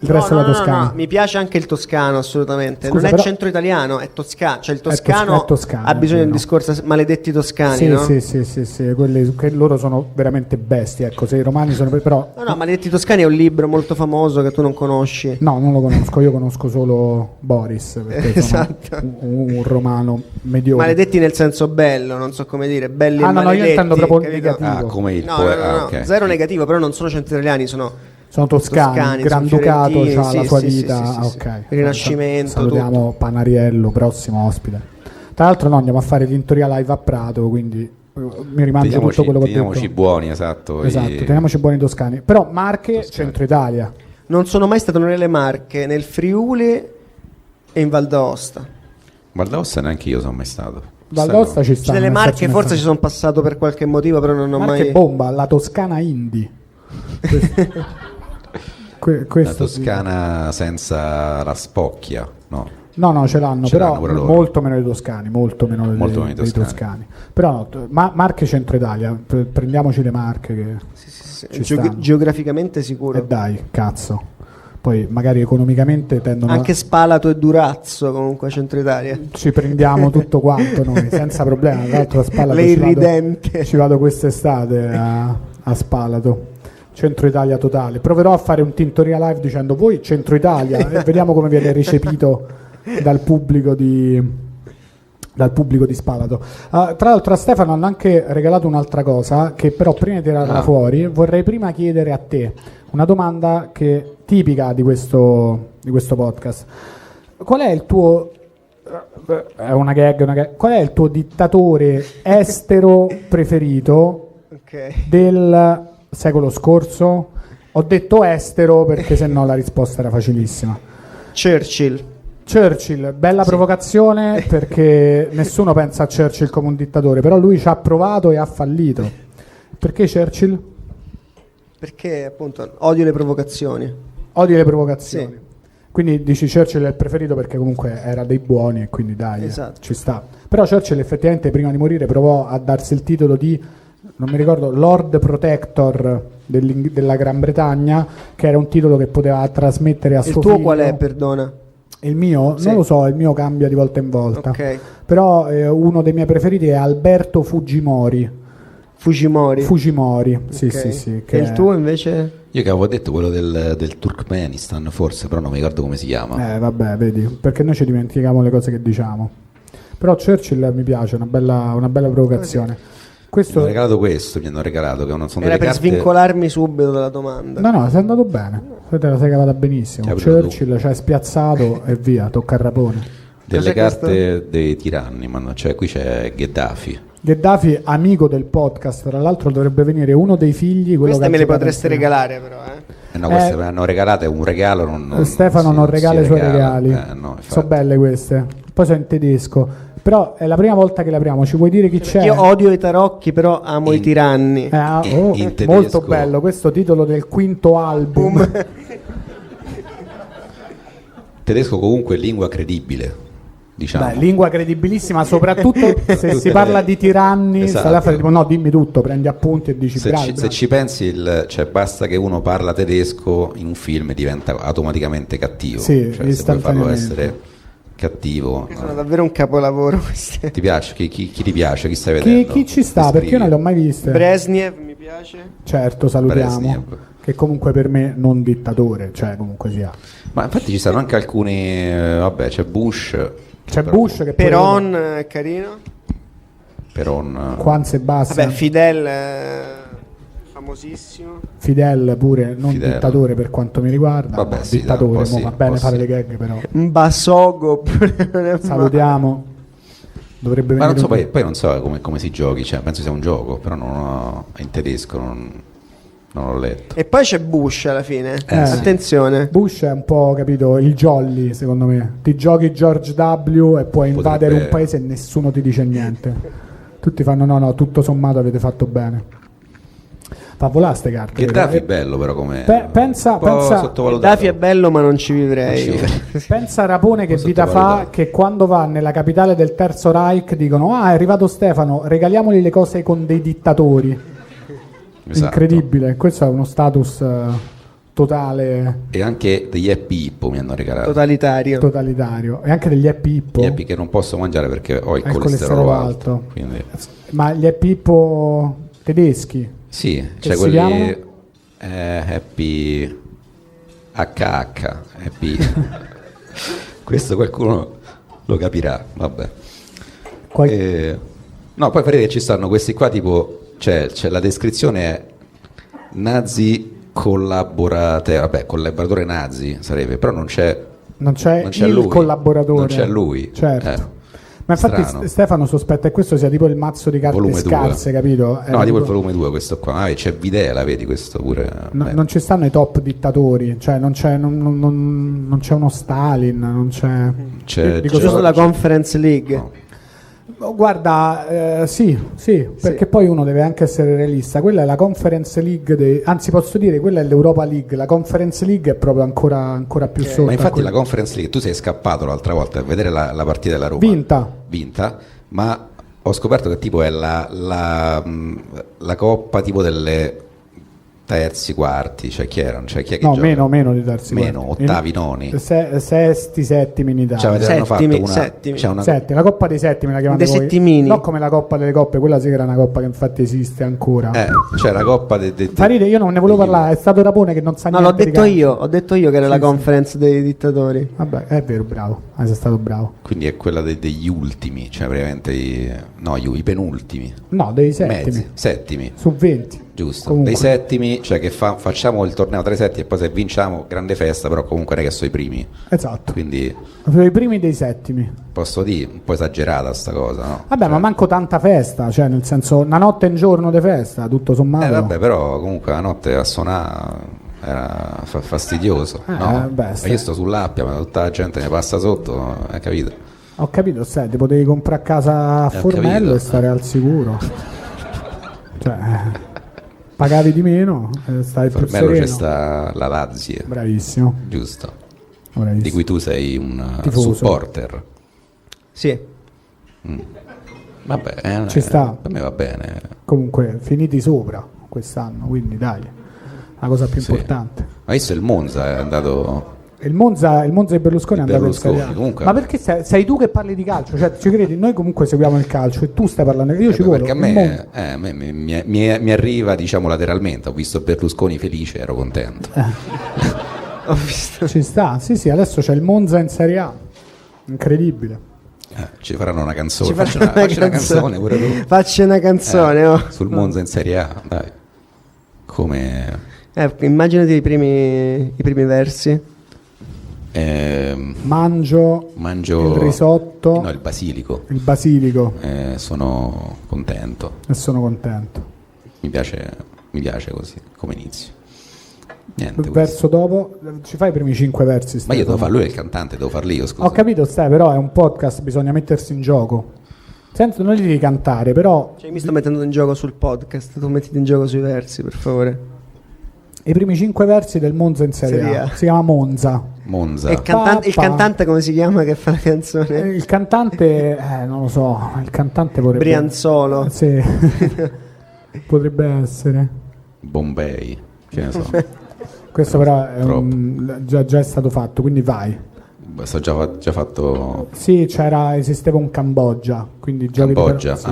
il resto della Toscana. No, mi piace anche il toscano, assolutamente. Scusa, non è però- centro italiano, è toscano. Cioè il È toscano toscano, ha bisogno di un no. discorso maledetti toscani, Sì, no? sì, quelli che loro sono veramente bestie, ecco, se i romani sono però No, Maledetti Toscani è un libro molto famoso che tu non conosci. no, non lo conosco, io conosco solo Boris, perché Esatto. sono un romano mediocre. Maledetti nel senso bello, non so come dire, belli e No, io maledetti. intendo proprio capito? negativo. Come il No, poeta. no, ok. zero negativo, però non sono centro italiani, sono Sono toscani, Toscani, il Granducato sono fiorentini, ha la sì, sua sì, vita, sì, sì, sì. ok. Rinascimento, Salutiamo Panariello, prossimo ospite. Tra l'altro no, andiamo a fare tintoria live a Prato, quindi mi rimangio tutto quello che ho Teniamoci detto. buoni, esatto. Esatto, teniamoci buoni toscani. Però Marche, centro Italia. Non sono mai stato nelle Marche, nel Friuli e in Val d'Aosta. Val d'Aosta neanche io sono mai stato. Val d'Aosta ci Cioè, sta. nelle non Marche starci mai forse ci stato. sono passato per qualche motivo, però non ho Marche mai... bomba, la Toscana indie. La Questo Toscana senza la spocchia, no. No, ce l'hanno, Ce però l'hanno pure loro. molto meno dei toscani, molto meno Molto meno dei dei toscani. toscani. Però no, Marche centro Italia, prendiamoci le Marche che ci stanno. Geograficamente sicuro. Dai, cazzo. Poi magari economicamente tendono Anche Spalato e Durazzo comunque a Centro Italia. ci prendiamo tutto quanto noi senza problema. Tra l'altro a Spalato Lei ci vado- ridente. ci vado quest'estate a Spalato. Centro Italia totale. Proverò a fare un tintoria live dicendo voi Centro Italia e vediamo come viene recepito dal pubblico di Spalato. Tra l'altro a Stefano hanno anche regalato un'altra cosa che però prima di tirarla fuori vorrei prima chiedere a te una domanda che tipica di questo podcast. Qual è il tuo è una gag. Qual è il tuo dittatore estero preferito Ok. del secolo scorso? Ho detto estero perché sennò la risposta era facilissima. Churchill, bella provocazione perché nessuno pensa a Churchill come un dittatore, però lui ci ha provato e ha fallito. Perché Churchill? Perché appunto odio le provocazioni. Odia le provocazioni. Sì. Quindi dici Churchill è il preferito perché comunque era dei buoni e quindi dai, Esatto. ci sta. Però Churchill effettivamente prima di morire provò a darsi il titolo di, non mi ricordo, Lord Protector della Gran Bretagna, che era un titolo che poteva trasmettere a Il suo tuo figlio. qual è, perdona? Il mio? Sì. Non lo so, il mio cambia di volta in volta. Ok. Però uno dei miei preferiti è Alberto Fujimori. Fujimori. Sì, Ok. sì, sì. E che il è- tuo invece? Io che avevo detto quello del Turkmenistan, forse, però non mi ricordo come si chiama. Vabbè, vedi, perché noi ci dimentichiamo le cose che diciamo. Però Churchill mi piace, una bella provocazione. Mi Questo... hanno regalato questo, mi hanno regalato, che non sono Era delle per carte. svincolarmi subito dalla domanda. No, sei andato bene. Te la sei cavata benissimo. Che avrei Churchill ci hai spiazzato e via, tocca al rapone. Delle Cos'è carte dei tiranni, cioè qui c'è Gheddafi. Gheddafi, amico del podcast, tra l'altro dovrebbe venire uno dei figli. Quello Queste che me ha le giocato potreste insieme. regalare però, No, queste me le hanno regalate, è un regalo. Stefano non regala i suoi regali. No, infatti. Sono belle queste. Poi sono in tedesco. Però è la prima volta che le apriamo. Ci vuoi dire chi c'è? Io odio i tarocchi, però amo i In- tiranni. in tedesco. Molto bello questo titolo del quinto album. Tedesco comunque lingua credibile, diciamo. Beh, lingua credibilissima, soprattutto se si Tutte parla le- di tiranni. Esatto. Stai là a fare tipo, no, dimmi tutto, prendi appunti e dici Se bravi, ci, se bravi. ci pensi, cioè, basta che uno parla tedesco in un film e diventa automaticamente cattivo. Sì, Cioè, se vuoi farlo istantaneamente. essere cattivo, Sono davvero un capolavoro queste. ti piace? Chi ti piace? Chi stai vedendo? Chi ci sta? Perché io non le ho mai viste. Brezhnev mi piace. Certo, salutiamo. Brezhnev. Che comunque per me non dittatore, cioè comunque sia. Ma infatti ci stanno anche alcuni, vabbè, c'è Bush. C'è però- Bush che pure- Peron è carino. Peron. Juan Sebastian. Vabbè, Fidel, famosissimo. Fidel pure, non Fidel. dittatore per quanto mi riguarda. Vabbè, no, sì, dittatore, dai, un mo po' sì, va un bene po' fare sì. le gag però. Mbasogo. Salutiamo. Dovrebbe Ma non venire so, poi non so come si giochi, cioè, penso sia un gioco, però è in tedesco, non l'ho letto. E poi c'è Bush alla fine. sì. Attenzione. Bush è un po', capito, il jolly secondo me. Ti giochi George W e puoi invadere un paese e nessuno ti dice niente. Tutti fanno no, tutto sommato avete fatto bene. Fa volare ste carte. Gheddafi è bello però come pensa- un po' pensa- sottovalutato. Daffy è bello, ma non ci vivrei. Non ci vivrei. Pensa a Rapone che Un po' vita fa, sottovalutato. che quando va nella capitale del Terzo Reich dicono è arrivato Stefano, regaliamogli le cose con dei dittatori. Esatto. Incredibile, questo è uno status totale, E anche degli Happy Hippo mi hanno regalato. Totalitario. totalitario. E anche degli Happy Hippo. Gli Happy che non posso mangiare perché ho il Hai il colesterolo colesterolo alto. alto. Quindi Ma gli Happy Hippo tedeschi? sì, Che cioè si quelli chiamano? Happy HH, Happy. Questo qualcuno lo capirà, vabbè. No, poi farete che ci stanno questi qua tipo, c'è la descrizione è nazi collaboratore nazi sarebbe, però non c'è il lui. collaboratore. Non c'è lui. Certo. Ma infatti strano. Stefano sospetta che questo sia tipo il mazzo di carte Volume scarse, 2. capito? No, tipo il volume 2 questo qua. C'è Videla, vedi questo pure. Beh. Non ci stanno i top dittatori, cioè non c'è uno Stalin, non c'è... C'è dico Giusto solo- la Conference League. No. Guarda, sì, perché poi uno deve anche essere realista. Quella è la Conference League, anzi posso dire quella è l'Europa League, la Conference League è proprio ancora più sotto. Ma infatti a la Conference League, tu sei scappato l'altra volta a vedere la partita della Roma. Vinta. Ma ho scoperto che tipo è la coppa tipo delle terzi, quarti, cioè chi erano? Cioè, chi è che No, gioca? meno di terzi Meno, quarti. ottavi, noni. Sesti, settimi in Italia. Cioè, avevano fatto Settimi, una, settimi. c'è una Settimi, la Coppa dei Settimi la chiamate Dei voi. settimini. Non come la Coppa delle Coppe, quella sì che era una Coppa che infatti esiste ancora. c'è la coppa Faride, io non ne volevo parlare, è stato Rapone che non sa No, niente. ho detto io che era la Conference dei dittatori. Vabbè, è vero, bravo, sei stato bravo. Quindi è quella degli ultimi, cioè praticamente i penultimi. No, dei settimi. Mezzi, settimi. Su 20. Giusto, Comunque. dei settimi, cioè che facciamo il torneo tra i settimi e poi se vinciamo grande festa, però comunque non è che sono i primi, Esatto. quindi Sono i primi dei settimi. posso dire un po' esagerata sta cosa, no? Vabbè, ma manco tanta festa, cioè nel senso una notte e un giorno di festa, tutto sommato. Vabbè, però comunque la notte a suonare era fastidioso, no? vabbè, Ma io sto sull'appia, ma tutta la gente ne passa sotto, hai capito? Ho capito, sai, ti potevi comprare a casa a Formello capito. e stare al sicuro. Cioè, pagavi di meno, stavi più Formello sereno. c'è sta la Lazio, Bravissimo, giusto? bravissimo. Di cui tu sei un Tifoso. supporter. Sì. Vabbè, Ci sta. Per me va bene. Comunque, finiti sopra quest'anno, quindi dai, la cosa più Sì. importante. Ma visto il Monza è andato. Il Monza di Berlusconi è Di andato in Berlusconi, Serie A. comunque. Ma perché sei tu che parli di calcio? Cioè, ci credi? Noi comunque seguiamo il calcio e tu stai parlando. Io ci voglio. Perché a me mi arriva, diciamo, lateralmente. Ho visto Berlusconi felice, ero contento. Ho visto. Ci sta, sì, adesso c'è il Monza in Serie A. Incredibile. Ci faranno una canzone. Ci Facci faccio una canzone pure tu. Facci una canzone. Oh. Sul Monza in Serie A, dai. Come. Immaginati i primi versi. Mangio Mangio il risotto, No, il basilico. il basilico Sono contento. e sono contento. Mi piace così come inizio. Niente. Il verso dopo, ci fai i primi 5 versi. Ma io devo Stefano? farlo, lui è il cantante, devo farli io, scusa. Ho capito, stai, però è un podcast, bisogna mettersi in gioco. Senza non li devi cantare, però Cioè, mi sto mettendo in gioco sul podcast. Tu mettiti in gioco sui versi, per favore. i primi 5 versi del Monza in Serie Serie A. A. Si chiama Monza. Monza. E il cantante Papà. come si chiama che fa la canzone? Il cantante, non lo so, il cantante vorrebbe... Brianzolo. Sì, potrebbe essere. Bombay, che ne so. Questo però è Troppo. già è stato fatto, quindi vai. Sto già fatto Sì, esisteva un Cambogia, quindi giochi Cambogia. sì.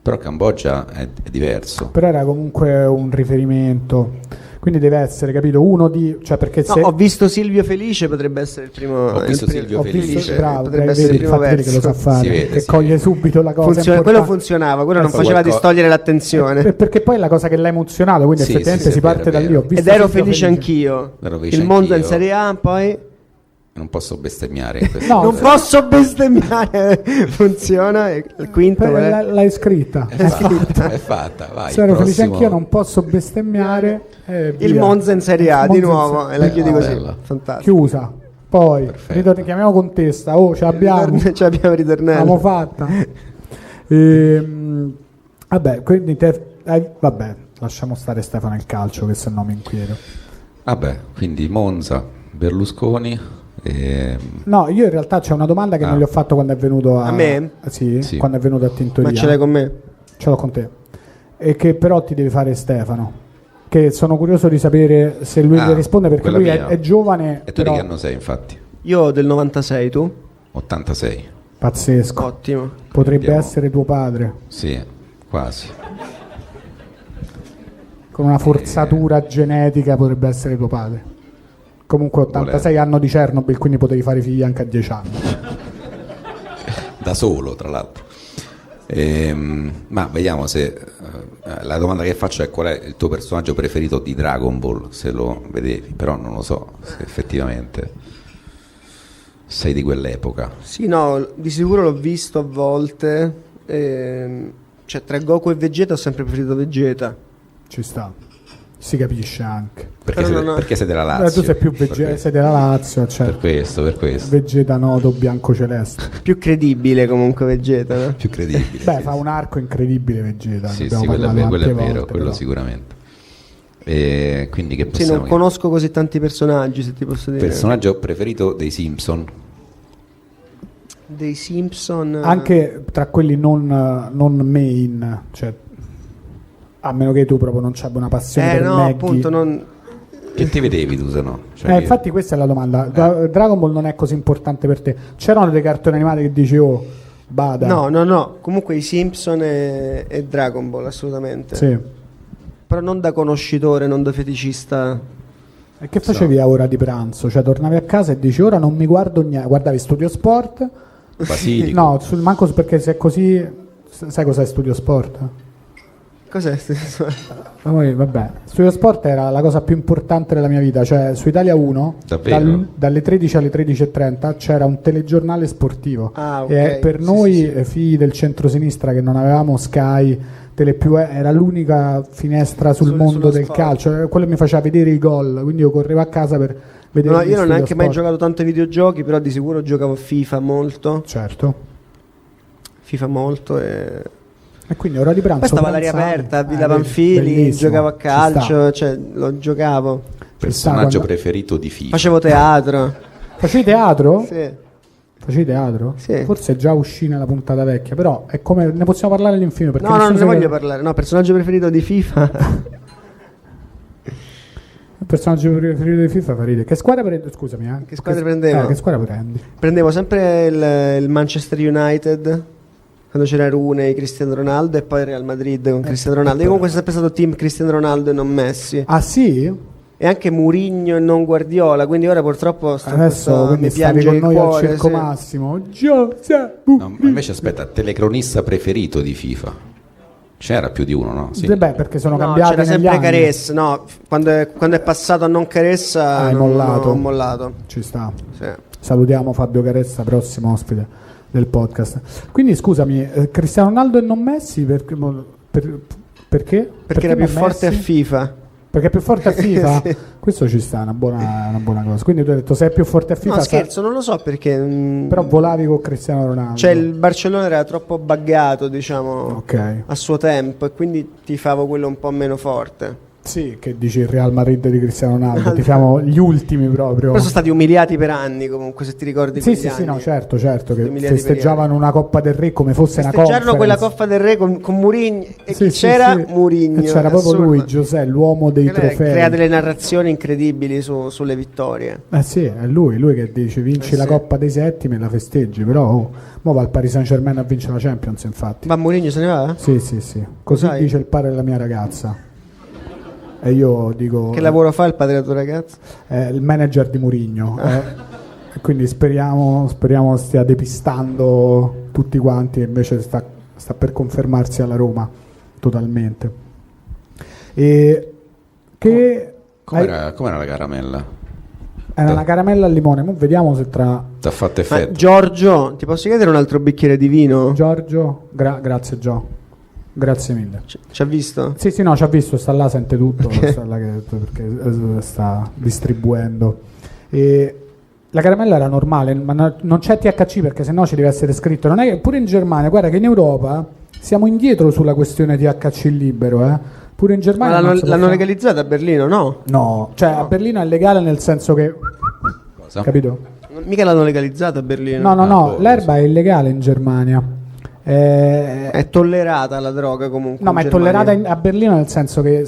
Però Cambogia è diverso. Però era comunque un riferimento. Quindi deve essere, capito, uno di... Cioè perché No, se... ho visto Silvio Felice, potrebbe essere il primo. Ho visto il Silvio ho visto, Felice. bravo, potrebbe vedi, essere il primo infatti vedi che lo sa verso. fare, Si vede, che si coglie vede. subito la cosa Quello importante. funzionava, quello non Ecco, faceva qualcosa- distogliere l'attenzione. Perché poi è la cosa che l'ha emozionato, quindi Sì, effettivamente sì, sì, si è vero, parte è da lì. vero. Ho visto Ed ero Silvio felice anch'io. Ero felice Il Monza in anch'io. Serie A, poi Non posso bestemmiare in questo No, non posso bestemmiare. Funziona. E il quinto qual è? L'hai scritta. È fatta, vai. Se ero felice prossimo. anch'io, non posso bestemmiare. Il via. Monza in Serie A, Il di Monza in nuovo. Serie- E la chiudi così. Bella. Fantastico. Chiusa. Poi Perfetto. chiamiamo Contessa. Oh, ce l'abbiamo. Ci abbiamo ritornato. L'abbiamo fatta. Vabbè, quindi vabbè, lasciamo stare Stefano il calcio, che se no mi inquieto. Vabbè, quindi Monza, Berlusconi e... No, io in realtà c'è una domanda che non gli ho fatto quando è venuto a... A me? Sì, Sì. quando è venuto a Tintoria. Ma ce l'hai con me? Ce l'ho con te. E che però ti deve fare Stefano. Che sono curioso di sapere se lui le risponde, perché quella lui è, mia. è giovane. E tu però di che anno sei, infatti? Io del 96, tu? 86. pazzesco. Ottimo. Potrebbe Abbiamo- essere tuo padre. Sì, quasi. Con una forzatura genetica potrebbe essere tuo padre. Comunque 86 anno di Chernobyl, quindi potevi fare figli anche a 10 anni. Da solo, tra l'altro. Ma vediamo se... la domanda che faccio è: qual è il tuo personaggio preferito di Dragon Ball, se lo vedevi, però non lo so se effettivamente sei di quell'epoca. Sì, no, di sicuro l'ho visto a volte. Cioè, tra Goku e Vegeta ho sempre preferito Vegeta. Ci sta. Si capisce anche. Perché, Però sei, non ho- perché sei della Lazio. Tu sei più Per Vegeta, questo. sei della Lazio, cioè Per questo. Vegeta nodo bianco celeste. Più credibile comunque Vegeta, no? Più credibile. Beh, sì, fa sì. un arco incredibile Vegeta. Sì, abbiamo sì, quello è parlato quello è tante vero, volte, quello però. sicuramente. E quindi che Sì, possiamo non conosco così tanti personaggi, se ti posso dire. Personaggio preferito dei Simpson? Dei Simpson. Anche tra quelli non main, cioè a meno che tu proprio non abbia una passione per no, Maggie. appunto, non... Che ti vedevi tu, se no? Cioè, Infatti questa è la domanda. Dragon Ball non è così importante per te. C'erano dei cartoni animati che dici oh, bada. No. Comunque i Simpson e Dragon Ball, assolutamente. Sì. Però non da conoscitore, non da feticista. E che facevi a ora di pranzo? Cioè tornavi a casa e dici ora non mi guardo niente. Guardavi Studio Sport? Basilico. No, manco perché se è così... Sai cos'è Studio Sport? Cos'è? Poi, vabbè, Studio Sport era la cosa più importante della mia vita, cioè su Italia 1 Davvero? dalle 13 alle 13:30 c'era un telegiornale sportivo. Ah, ok. E per Sì, noi sì. figli del centrosinistra che non avevamo Sky, Telepiù, era l'unica finestra sul mondo sullo del sport. calcio, quello mi faceva vedere i gol, quindi io correvo a casa per vedere No, gli io non ho Studio neanche mai Sport. giocato tanto ai videogiochi, però di sicuro giocavo a FIFA molto. Certo. E E quindi ora di pranzo poi stavo all'aria pranzavi. aperta, a Villa vedi, Panfili, bellissimo. giocavo a Ci sta. calcio, cioè lo giocavo. Personaggio quando- preferito di FIFA? Facevo teatro. Facevi teatro? Sì. Facevi teatro? Sì. Forse già uscì nella puntata vecchia, però è come ne possiamo parlare all'infinito perché No, non ne nessuno voglio sa parlare. No, personaggio preferito di FIFA. il personaggio preferito di FIFA fa ridere. Che squadra prendi? Scusami, Che squadra prendevo? Che squadra prendi? Prendevo sempre il Manchester United quando c'era Rooney, Cristiano Ronaldo e poi il Real Madrid con Cristiano Ronaldo. Io comunque sono sempre stato team Cristiano Ronaldo e non Messi. Ah sì? E anche Mourinho e non Guardiola, quindi ora purtroppo Adesso quindi mi stavi piange con il noi al cuore. Circo sì. Massimo. Giuseppe. No, ma invece aspetta, telecronista preferito di FIFA? C'era più di uno, no? Sì. Beh, perché sono No, cambiati c'era negli sempre anni. Caressa, no, quando è passato a non Caressa Hai mollato. ho mollato. Ci sta. Sì. Salutiamo Fabio Caressa, prossimo ospite del podcast. Quindi scusami, Cristiano Ronaldo e non Messi perché? Perché era più non forte a Messi? FIFA. Perché è più forte a FIFA? Sì. Questo ci sta, è una buona cosa. Quindi tu hai detto sei più forte a FIFA, No, scherzo, non lo so perché. però volavi con Cristiano Ronaldo. Cioè, il Barcellona era troppo buggato, diciamo, Ok. a suo tempo, e quindi tifavo quello un po' meno forte. Sì, che dici il Real Madrid di Cristiano Ronaldo, ti siamo gli ultimi proprio. Però sono stati umiliati per anni, comunque, se ti ricordi. Sì, quegli sì, sì, anni. no, certo, che Umiliati per festeggiavano una Coppa del Re come fosse una Festeggiarono conference. quella Coppa del Re con Mourinho e Sì, chi sì, c'era? sì. Mourinho. E c'era proprio assurdo. lui, Giuseppe, l'uomo dei Quello trofei. crea delle narrazioni incredibili sulle vittorie. Sì, è lui che dice vinci la sì. Coppa dei Settimi e la festeggi, però mo va al Paris Saint-Germain a vincere la Champions, infatti. Ma Mourinho se ne va? Sì, sì, sì. Così Sai? dice il padre della mia ragazza. E io dico... Che lavoro fa il padre del tuo ragazzo? Il manager di Mourinho. E quindi speriamo stia depistando tutti quanti, e invece sta per confermarsi alla Roma totalmente. E che... Com'era la caramella? Era una caramella al limone. Mo vediamo se tra... Ti ha fatto Ma effetto? Giorgio, ti posso chiedere un altro bicchiere di vino? Giorgio, grazie Gio. Grazie mille. Ci ha visto? Sì, no, ci ha visto, sta là, sente tutto, sta là perché sta distribuendo. E la caramella era normale, ma non c'è THC perché sennò ci deve essere scritto. Non è che pure in Germania, guarda che in Europa siamo indietro sulla questione THC libero, Pure in Germania. Ma l'hanno legalizzata a Berlino, no? No, cioè a Berlino è legale nel senso che... Cosa? Capito? Mica l'hanno legalizzata a Berlino. No, l'erba è illegale in Germania. È tollerata la droga comunque. No, in ma è Germania. tollerata a Berlino nel senso che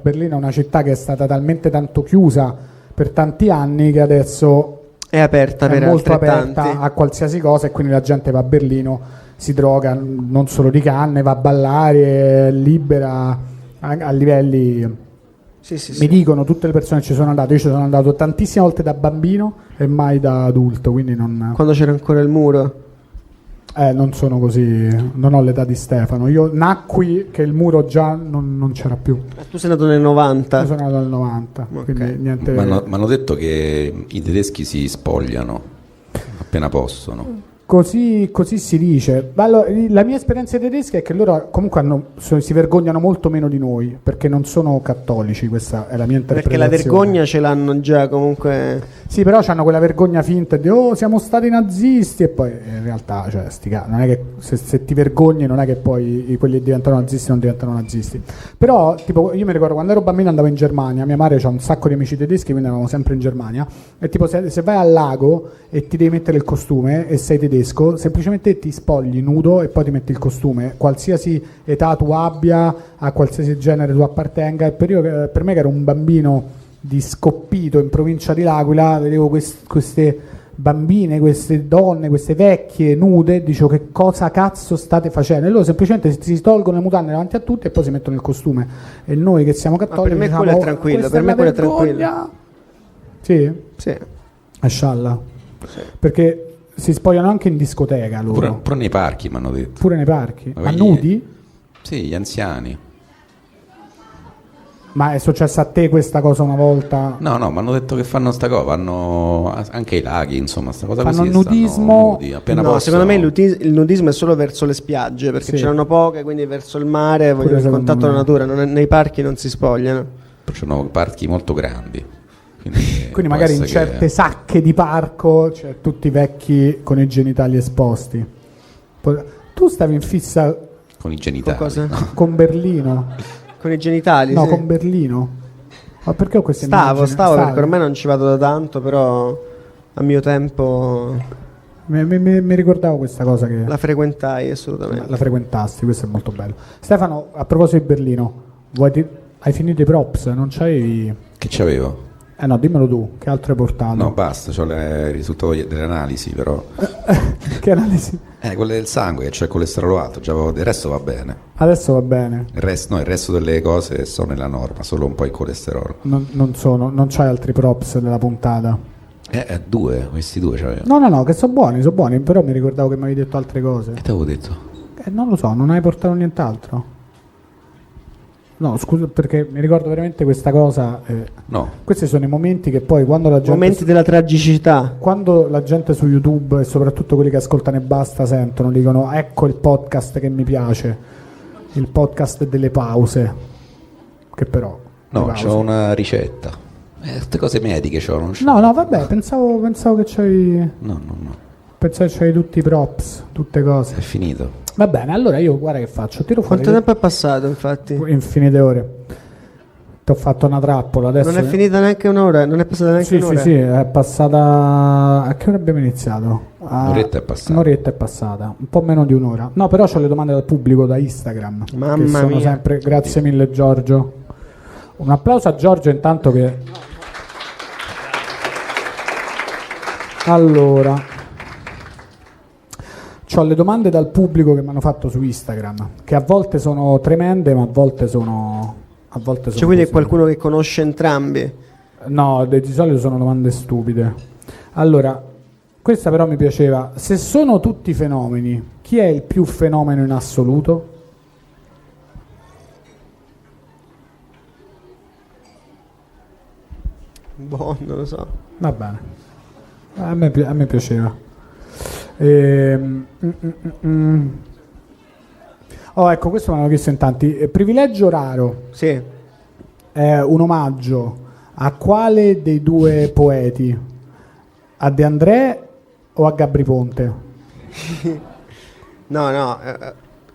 Berlino è una città che è stata talmente tanto chiusa per tanti anni che adesso È aperta per è molto altrettanti. aperta a qualsiasi cosa, e quindi la gente va a Berlino, si droga non solo di canne, va a ballare, è libera a livelli... Sì. Mi dicono tutte le persone che ci sono andate, io ci sono andato tantissime volte da bambino e mai da adulto, quindi non... Quando c'era ancora il muro. Non sono così, non ho l'età di Stefano. Io nacqui che il muro già non c'era più. Tu sei nato nel 90. Io sono nato nel 90, Ok. quindi niente. Mi hanno detto che i tedeschi si spogliano appena possono. Così si dice. Allora, la mia esperienza dei tedeschi è che loro comunque si vergognano molto meno di noi, perché non sono cattolici, questa è la mia Perché interpretazione. la vergogna ce l'hanno già comunque. Sì, però hanno quella vergogna finta di siamo stati nazisti, e poi in realtà, cioè, non è che se ti vergogni non è che poi quelli che diventano nazisti non diventano nazisti. Però, tipo, io mi ricordo quando ero bambino andavo in Germania, mia madre c'ha un sacco di amici tedeschi, quindi andavamo sempre in Germania, e tipo se vai al lago e ti devi mettere il costume e sei tedesco, semplicemente ti spogli nudo e poi ti metti il costume, qualsiasi età tu abbia, a qualsiasi genere tu appartenga. E per me che ero un bambino di Scoppito in provincia di L'Aquila, vedevo queste bambine, queste donne, queste vecchie nude, dicevo che cosa cazzo state facendo? E loro semplicemente si tolgono le mutande davanti a tutti e poi si mettono il costume, e noi che siamo cattolici per me diciamo, quello è tranquillo, questa per me la quello è vergogna. Sì? Sì. A scialla. Perché si spogliano anche in discoteca loro. Pure nei parchi mi hanno detto. Pure nei parchi. Ma Ma quelli- nudi? Sì, gli anziani. Ma è successo a te questa cosa una volta? No, mi hanno detto che fanno sta cosa, fanno anche i laghi, insomma, sta cosa Fanno così. nudismo? stanno nudi, appena No, possono. secondo me il nudismo è solo verso le spiagge, perché Sì. ce n'hanno poche, quindi verso il mare, Pure vogliono il secondo contatto me. con la natura, nei parchi non si spogliano. Però sono parchi molto grandi. Quindi, Quindi può magari in essere che- certe sacche di parco c'è tutti vecchi con i genitali esposti. Tu stavi in fissa Con i genitali. Cosa? con Berlino? Con i genitali, No, sì. con Berlino. Ma perché ho queste Stavo immagini? perché ormai non ci vado da tanto, però a mio tempo Mi ricordavo questa cosa che la frequentai assolutamente. la frequentasti, questo è molto bello. Stefano, a proposito di Berlino, hai finito i props? Non c'hai... Che c'avevo? No, dimmelo tu, che altro hai portato? No, basta, c'ho il risultato delle analisi, però. Che analisi? Quelle del sangue, che c'è il colesterolo alto, il resto va bene. Adesso va bene. Il resto delle cose sono nella norma, solo un po' il colesterolo. Non c'hai altri props nella puntata? Questi due c'avevo. No, che sono buoni, però mi ricordavo che mi avevi detto altre cose. Che ti avevo detto? Non lo so, non hai portato nient'altro? No, scusa, perché mi ricordo veramente questa cosa. No. Questi sono i momenti che poi quando la gente... Momenti della tragicità. Quando la gente su YouTube, e soprattutto quelli che ascoltano e basta, sentono, dicono ecco il podcast che mi piace, il podcast delle pause, che però... No, le pause- c'ho una ricetta. Queste cose mediche c'ho, non c'ho. No, vabbè, pensavo che c'hai... No. Pensavo che c'hai tutti i props, tutte cose. È finito. Va bene, allora io guarda che faccio, tiro fuori Quanto tempo è passato, infatti? infinite ore. Ti ho fatto una trappola adesso. Non è finita neanche un'ora, non è passata neanche Sì, un'ora. sì, è passata. A che ora abbiamo iniziato? Un'oretta è passata. Un'oretta è passata, un po' meno di un'ora. No, però ho le domande dal pubblico da Instagram. Mamma che sono mia. sempre. Grazie mille, Giorgio. Un applauso a Giorgio intanto che. Allora. Ho le domande dal pubblico che mi hanno fatto su Instagram, che a volte sono tremende, ma a volte sono A volte sono Cioè, quindi è così. qualcuno che conosce entrambi. No, di solito sono domande stupide. Allora, questa però mi piaceva. Se sono tutti fenomeni, chi è il più fenomeno in assoluto? Boh, non lo so. Va bene. A me piaceva. Oh, ecco, questo me l'hanno chiesto in tanti. Privilegio raro Sì. è un omaggio a quale dei due poeti? A De André o a Gabri Ponte? No,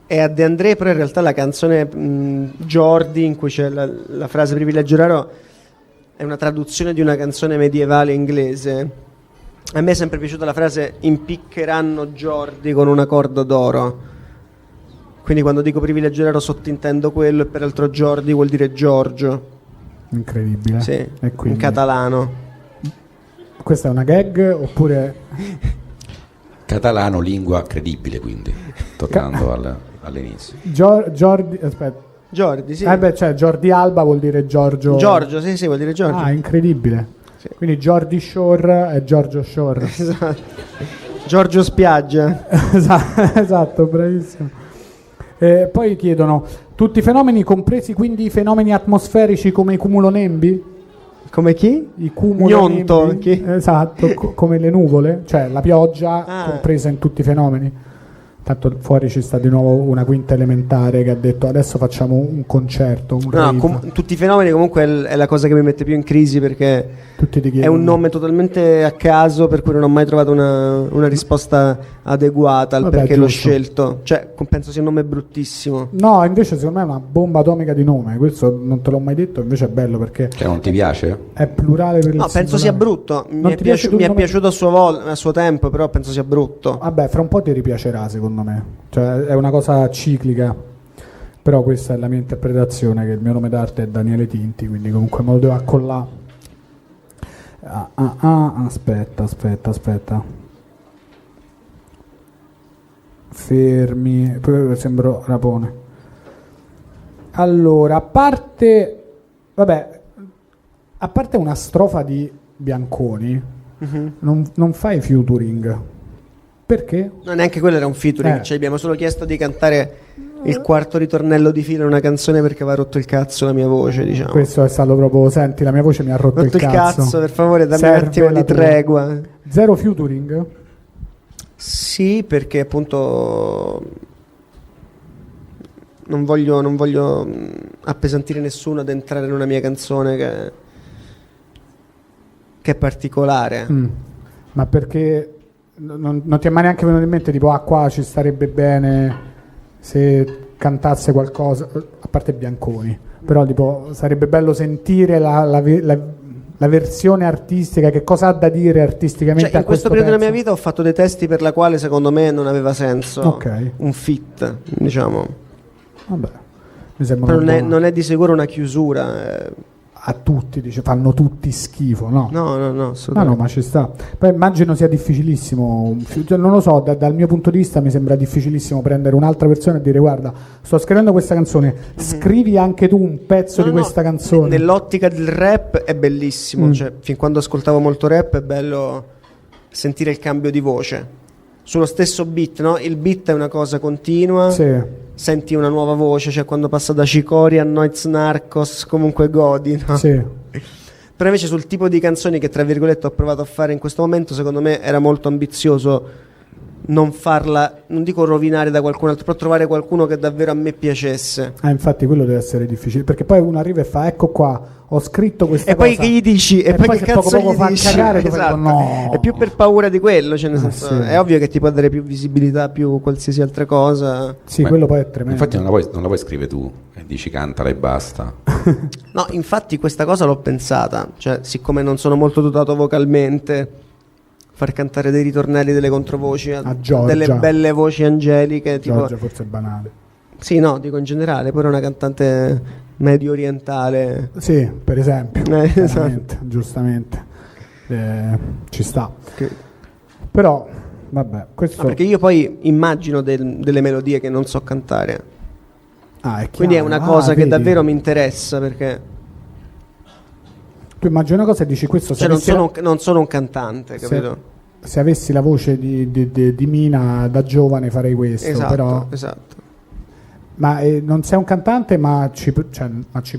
è a De André, però in realtà la canzone Jordi, in cui c'è la frase privilegio raro, è una traduzione di una canzone medievale inglese. A me è sempre piaciuta la frase impiccheranno Jordi con un accordo d'oro. Quindi quando dico privilegio raro sottintendo quello, e peraltro Jordi vuol dire Giorgio. Incredibile. Sì, E quindi, in catalano. questa è una gag oppure Catalano, lingua credibile, quindi, tornando all'inizio. Jordi? Aspetta. Jordi, sì. Cioè Jordi Alba vuol dire Giorgio. Giorgio, sì, vuol dire Giorgio. Ah, incredibile. Sì. Quindi Jordi Shore è Giorgio Shore. Esatto. Giorgio Spiaggia. Esatto, bravissimo. Poi chiedono tutti i fenomeni, compresi quindi i fenomeni atmosferici come i cumulonembi? Come chi? I cumulonembi? Gnonto, chi? Esatto, come le nuvole, cioè la pioggia Ah. compresa in tutti i fenomeni. Tanto fuori ci sta di nuovo una quinta elementare che ha detto adesso facciamo un concerto, un No, rave. tutti i fenomeni comunque è la cosa che mi mette più in crisi, perché Tutti ti è chiedono. un nome totalmente a caso, per cui non ho mai trovato una risposta adeguata al Vabbè, perché l'ho giusto. scelto. Cioè, penso sia un nome bruttissimo. No, invece secondo me è una bomba atomica di nome, questo non te l'ho mai detto, invece è bello perché Cioè, non ti piace? è plurale per il No, penso sia singolare. brutto. Non ti piace tu il Mi è nome? piaciuto a suo tempo, però penso sia brutto. Vabbè, fra un po' ti ripiacerà secondo me, cioè è una cosa ciclica, però questa è la mia interpretazione, che il mio nome d'arte è Daniele Tinti, quindi comunque me lo devo accollare. Aspetta. Fermi, poi sembro Rapone. Allora, a parte una strofa di Bianconi, non fai featuring. Perché? No, neanche quello era un featuring. Ci abbiamo solo chiesto di cantare il quarto ritornello di fila in una canzone perché aveva rotto il cazzo la mia voce, diciamo. Questo è stato proprio, senti, la mia voce mi ha rotto il cazzo. Per favore, dammi Serve un attimo la di tua. tregua. Zero featuring? Sì, perché appunto non voglio appesantire nessuno ad entrare in una mia canzone che è particolare. Ma perché non ti è mai neanche venuto in mente tipo qua ci starebbe bene se cantasse qualcosa, a parte Bianconi, però tipo sarebbe bello sentire la versione artistica, che cosa ha da dire artisticamente Cioè, a in questo pezzo? periodo della mia vita ho fatto dei testi per la quale secondo me non aveva senso Ok. un fit, diciamo. Vabbè, mi sembra Però una buona- non è di sicuro una chiusura. a tutti, dice, fanno tutti schifo, no? No, No, assolutamente. ma ci sta. Poi immagino sia difficilissimo, cioè, non lo so, dal mio punto di vista mi sembra difficilissimo prendere un'altra persona e dire guarda, sto scrivendo questa canzone, scrivi anche tu un pezzo di questa canzone. Nell'ottica del rap è bellissimo, cioè, fin quando ascoltavo molto rap è bello sentire il cambio di voce. Sullo stesso beat, no? Il beat è una cosa continua, Sì, senti una nuova voce, cioè quando passa da Cicoria a Noiz Narcos comunque godi, no? sì. Però invece sul tipo di canzoni che tra virgolette ho provato a fare in questo momento, secondo me era molto ambizioso non farla, non dico rovinare da qualcun altro, però trovare qualcuno che davvero a me piacesse. Infatti quello deve essere difficile, perché poi uno arriva e fa ecco qua, ho scritto questa E cosa. poi che gli dici? E poi che se cazzo poco gli fa dici? cagare, tu fai Esatto. tipo, no. È più per paura di quello, cioè nel senso, sì. è ovvio che ti può dare più visibilità, più qualsiasi altra cosa. Sì, Beh, quello poi è tremendo. Infatti non la puoi scrivere tu e dici cantala e basta. No, infatti questa cosa l'ho pensata, cioè siccome non sono molto dotato vocalmente, far cantare dei ritornelli, delle controvoci A Giorgia. delle belle voci angeliche, tipo Giorgia forse è banale. sì, no, dico in generale, pure una cantante medio orientale. Sì, per esempio. Esatto. Chiaramente, giustamente. Ci sta. Che- Però, vabbè, questo... No, perché io poi immagino delle melodie che non so cantare. Ah, è Quindi è chiaro. una cosa che vedi. davvero mi interessa, perché Tu immagini una cosa e dici questo se cioè, avessi non sono un cantante, capito? se avessi la voce di Mina da giovane farei questo, Esatto, però esatto. ma non sei un cantante ma ci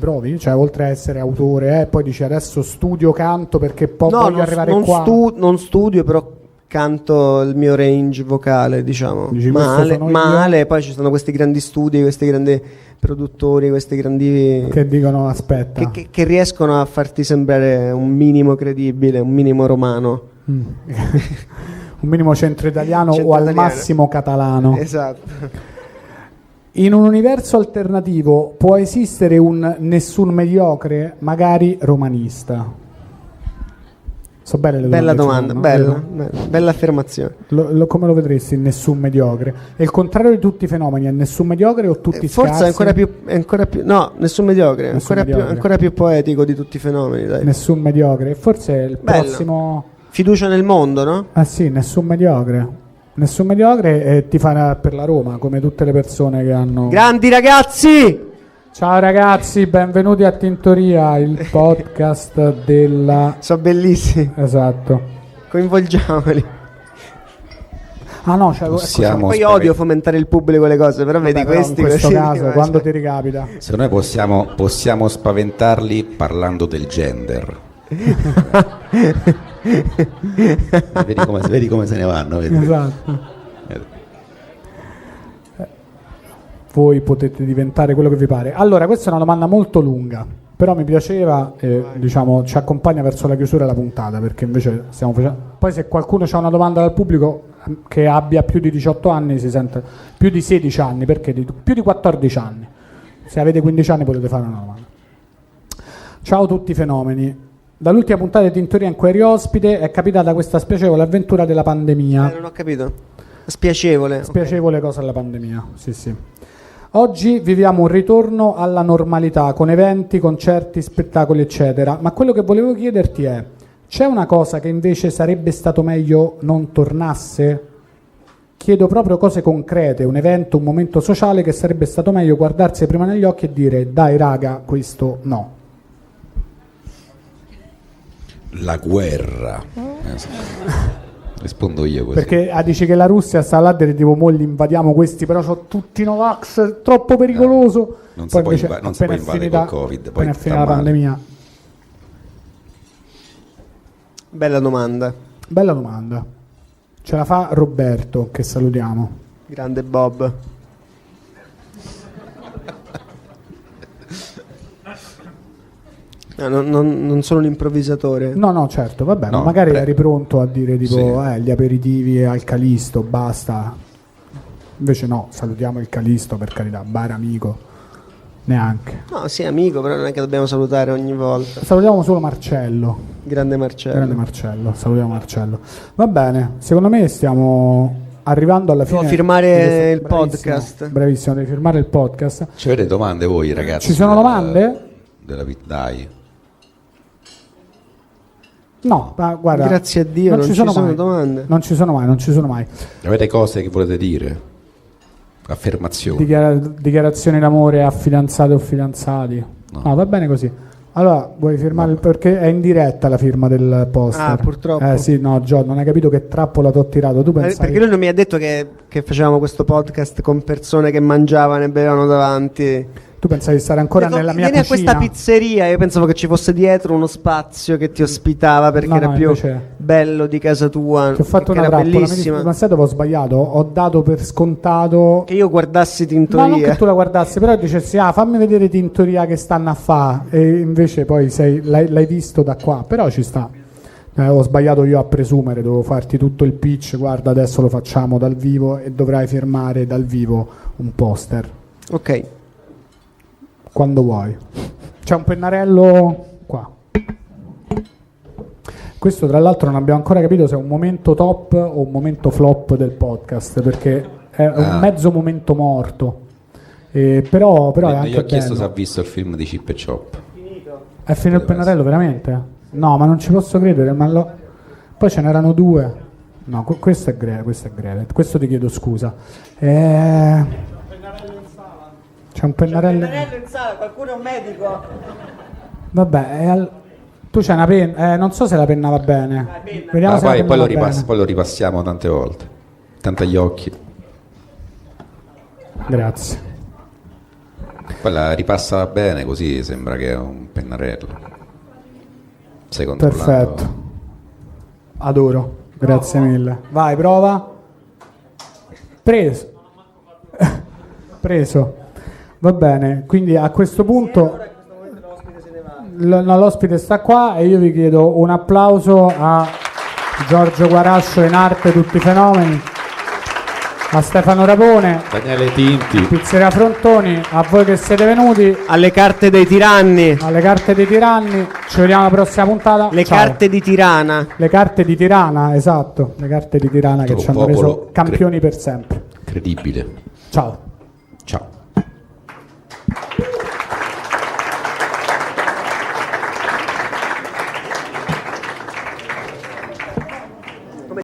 provi? Cioè oltre a essere autore poi dici adesso studio canto perché poi No, voglio arrivare non qua. non studio, però canto il mio range vocale, diciamo. Dici, questo Male, sono male, poi ci sono questi grandi studi, questi grandi produttori, questi grandi Che dicono aspetta. che riescono a farti sembrare un minimo credibile, un minimo romano. Un minimo centro italiano o al Centro-italiano. massimo catalano. Esatto. In un universo alternativo può esistere un nessun mediocre, magari romanista. So belle le Bella domande, domanda, sono, no? bella, Vero? bella affermazione. Come lo vedresti il nessun mediocre? E il contrario di tutti i fenomeni è nessun mediocre o tutti Forse scarsi? è ancora più no, nessun mediocre, Nessun ancora, mediocre. ancora più poetico di tutti i fenomeni, dai. Nessun mediocre. Forse è il Bello. prossimo... Fiducia nel mondo, no? Ah sì, nessun mediocre. Nessun mediocre e ti fa per la Roma, come tutte le persone che hanno... Grandi ragazzi! Ciao ragazzi, benvenuti a Tintoria, il podcast della... Sono bellissimi, Esatto. coinvolgiamoli. Ah no, cioè, Possiamo Poi spaven- odio fomentare il pubblico le cose, però vedi però questi in questo così, caso, dico, quando cioè, ti ricapita. Secondo me possiamo spaventarli parlando del gender. Vedi come se ne vanno. Vedi? Esatto. Voi potete diventare quello che vi pare. Allora, questa è una domanda molto lunga, però mi piaceva e diciamo ci accompagna verso la chiusura della puntata, perché invece stiamo facendo... Poi se qualcuno ha una domanda dal pubblico che abbia più di 18 anni si sente più di 16 anni, perché più di 14 anni. Se avete 15 anni potete fare una domanda. Ciao tutti i fenomeni. Dall'ultima puntata di Tintoria in cui eri ospite è capitata questa spiacevole avventura della pandemia. non ho capito. Spiacevole. Spiacevole cosa della pandemia, sì sì. Oggi viviamo un ritorno alla normalità con eventi, concerti, spettacoli eccetera, ma quello che volevo chiederti è: c'è una cosa che invece sarebbe stato meglio non tornasse? Chiedo proprio cose concrete, un evento, un momento sociale che sarebbe stato meglio guardarsi prima negli occhi e dire dai raga, questo no. La guerra. Rispondo io così. Perché dici che la Russia sta là a dire tipo mo li invadiamo questi, però sono tutti Novax, troppo pericoloso. Non Poi si può invece, non si può appena è invadere finita- col Covid, poi appena è sta finita la male. pandemia. Bella domanda. Bella domanda. Ce la fa Roberto, che salutiamo. Grande Bob. No, non sono un improvvisatore. No, certo, vabbè, No, ma magari pre- eri pronto a dire tipo Sì. gli aperitivi al Calisto, basta. Invece no, salutiamo il Calisto, per carità, bar amico. Neanche. No, sì, amico, però non è che dobbiamo salutare ogni volta. Salutiamo solo Marcello. Grande Marcello. Grande Marcello, salutiamo Marcello. Va bene, secondo me stiamo arrivando alla fine. Devo firmare di questo- il bravissimo, podcast. Bravissimo, devi firmare il podcast. Ci avete domande voi, ragazzi? Ci sono domande? Della vita, dai. No, ma guarda. Grazie a Dio non ci sono mai. domande. Non ci sono mai. Avete cose che volete dire? Affermazioni. Dichiarazioni d'amore a fidanzate o fidanzati. No, va bene così. Allora, vuoi firmare perché è in diretta la firma del poster. Ah, purtroppo. Sì, no, Gio, non hai capito che trappola t'ho tirato. Tu pensavi Perché lui non mi ha detto che facevamo questo podcast con persone che mangiavano e bevevano davanti. tu pensavi di stare ancora Detto, nella mia vieni cucina. a questa pizzeria, io pensavo che ci fosse dietro uno spazio che ti ospitava perché No, era no, più invece- bello di casa tua. Ti ho fatto che una era trappola, bellissima. ma sai dove ho sbagliato? Ho dato per scontato. Che io guardassi No, non Tintoria. che tu la guardassi, però dicessi, fammi vedere Tintoria che stanno a fa, e invece poi l'hai visto da qua, però ci sta. Ho sbagliato io a presumere, dovevo farti tutto il pitch, guarda adesso lo facciamo dal vivo e dovrai firmare dal vivo un poster, Ok. quando vuoi. C'è un pennarello qua. Questo tra l'altro non abbiamo ancora capito se è un momento top o un momento flop del podcast, perché è un mezzo momento morto. Però è anche Io ho chiesto bello. se ha visto il film di Chip e Chop. È finito il pennarello veramente? No, ma non ci posso credere. Poi ce n'erano due. No, questo è greve. Questo ti chiedo scusa. C'è un pennarello. in sala, qualcuno è un medico. Vabbè, tu c'hai una penna. Non so se la penna va bene. Vediamo se la penna Poi va bene. poi lo ripassiamo tante volte. Tanto agli occhi. Grazie. Poi la ripassa bene, così sembra che è un pennarello. Stai controllando? Perfetto. Adoro. Grazie mille. Vai, prova. Preso. Preso. Va bene, quindi a questo punto l'ospite sta qua e io vi chiedo un applauso a Giorgio Guarascio in arte tutti i fenomeni, a Stefano Rapone, Daniele Tinti, Pizzeria Frontoni, a voi che siete venuti, Alle carte dei tiranni. alle carte dei tiranni. Ci vediamo alla prossima puntata. Le Ciao. carte di Tirana. Le carte di Tirana, esatto, le carte di Tirana che ci hanno popolo reso campioni per sempre. credibile. Ciao. Ciao.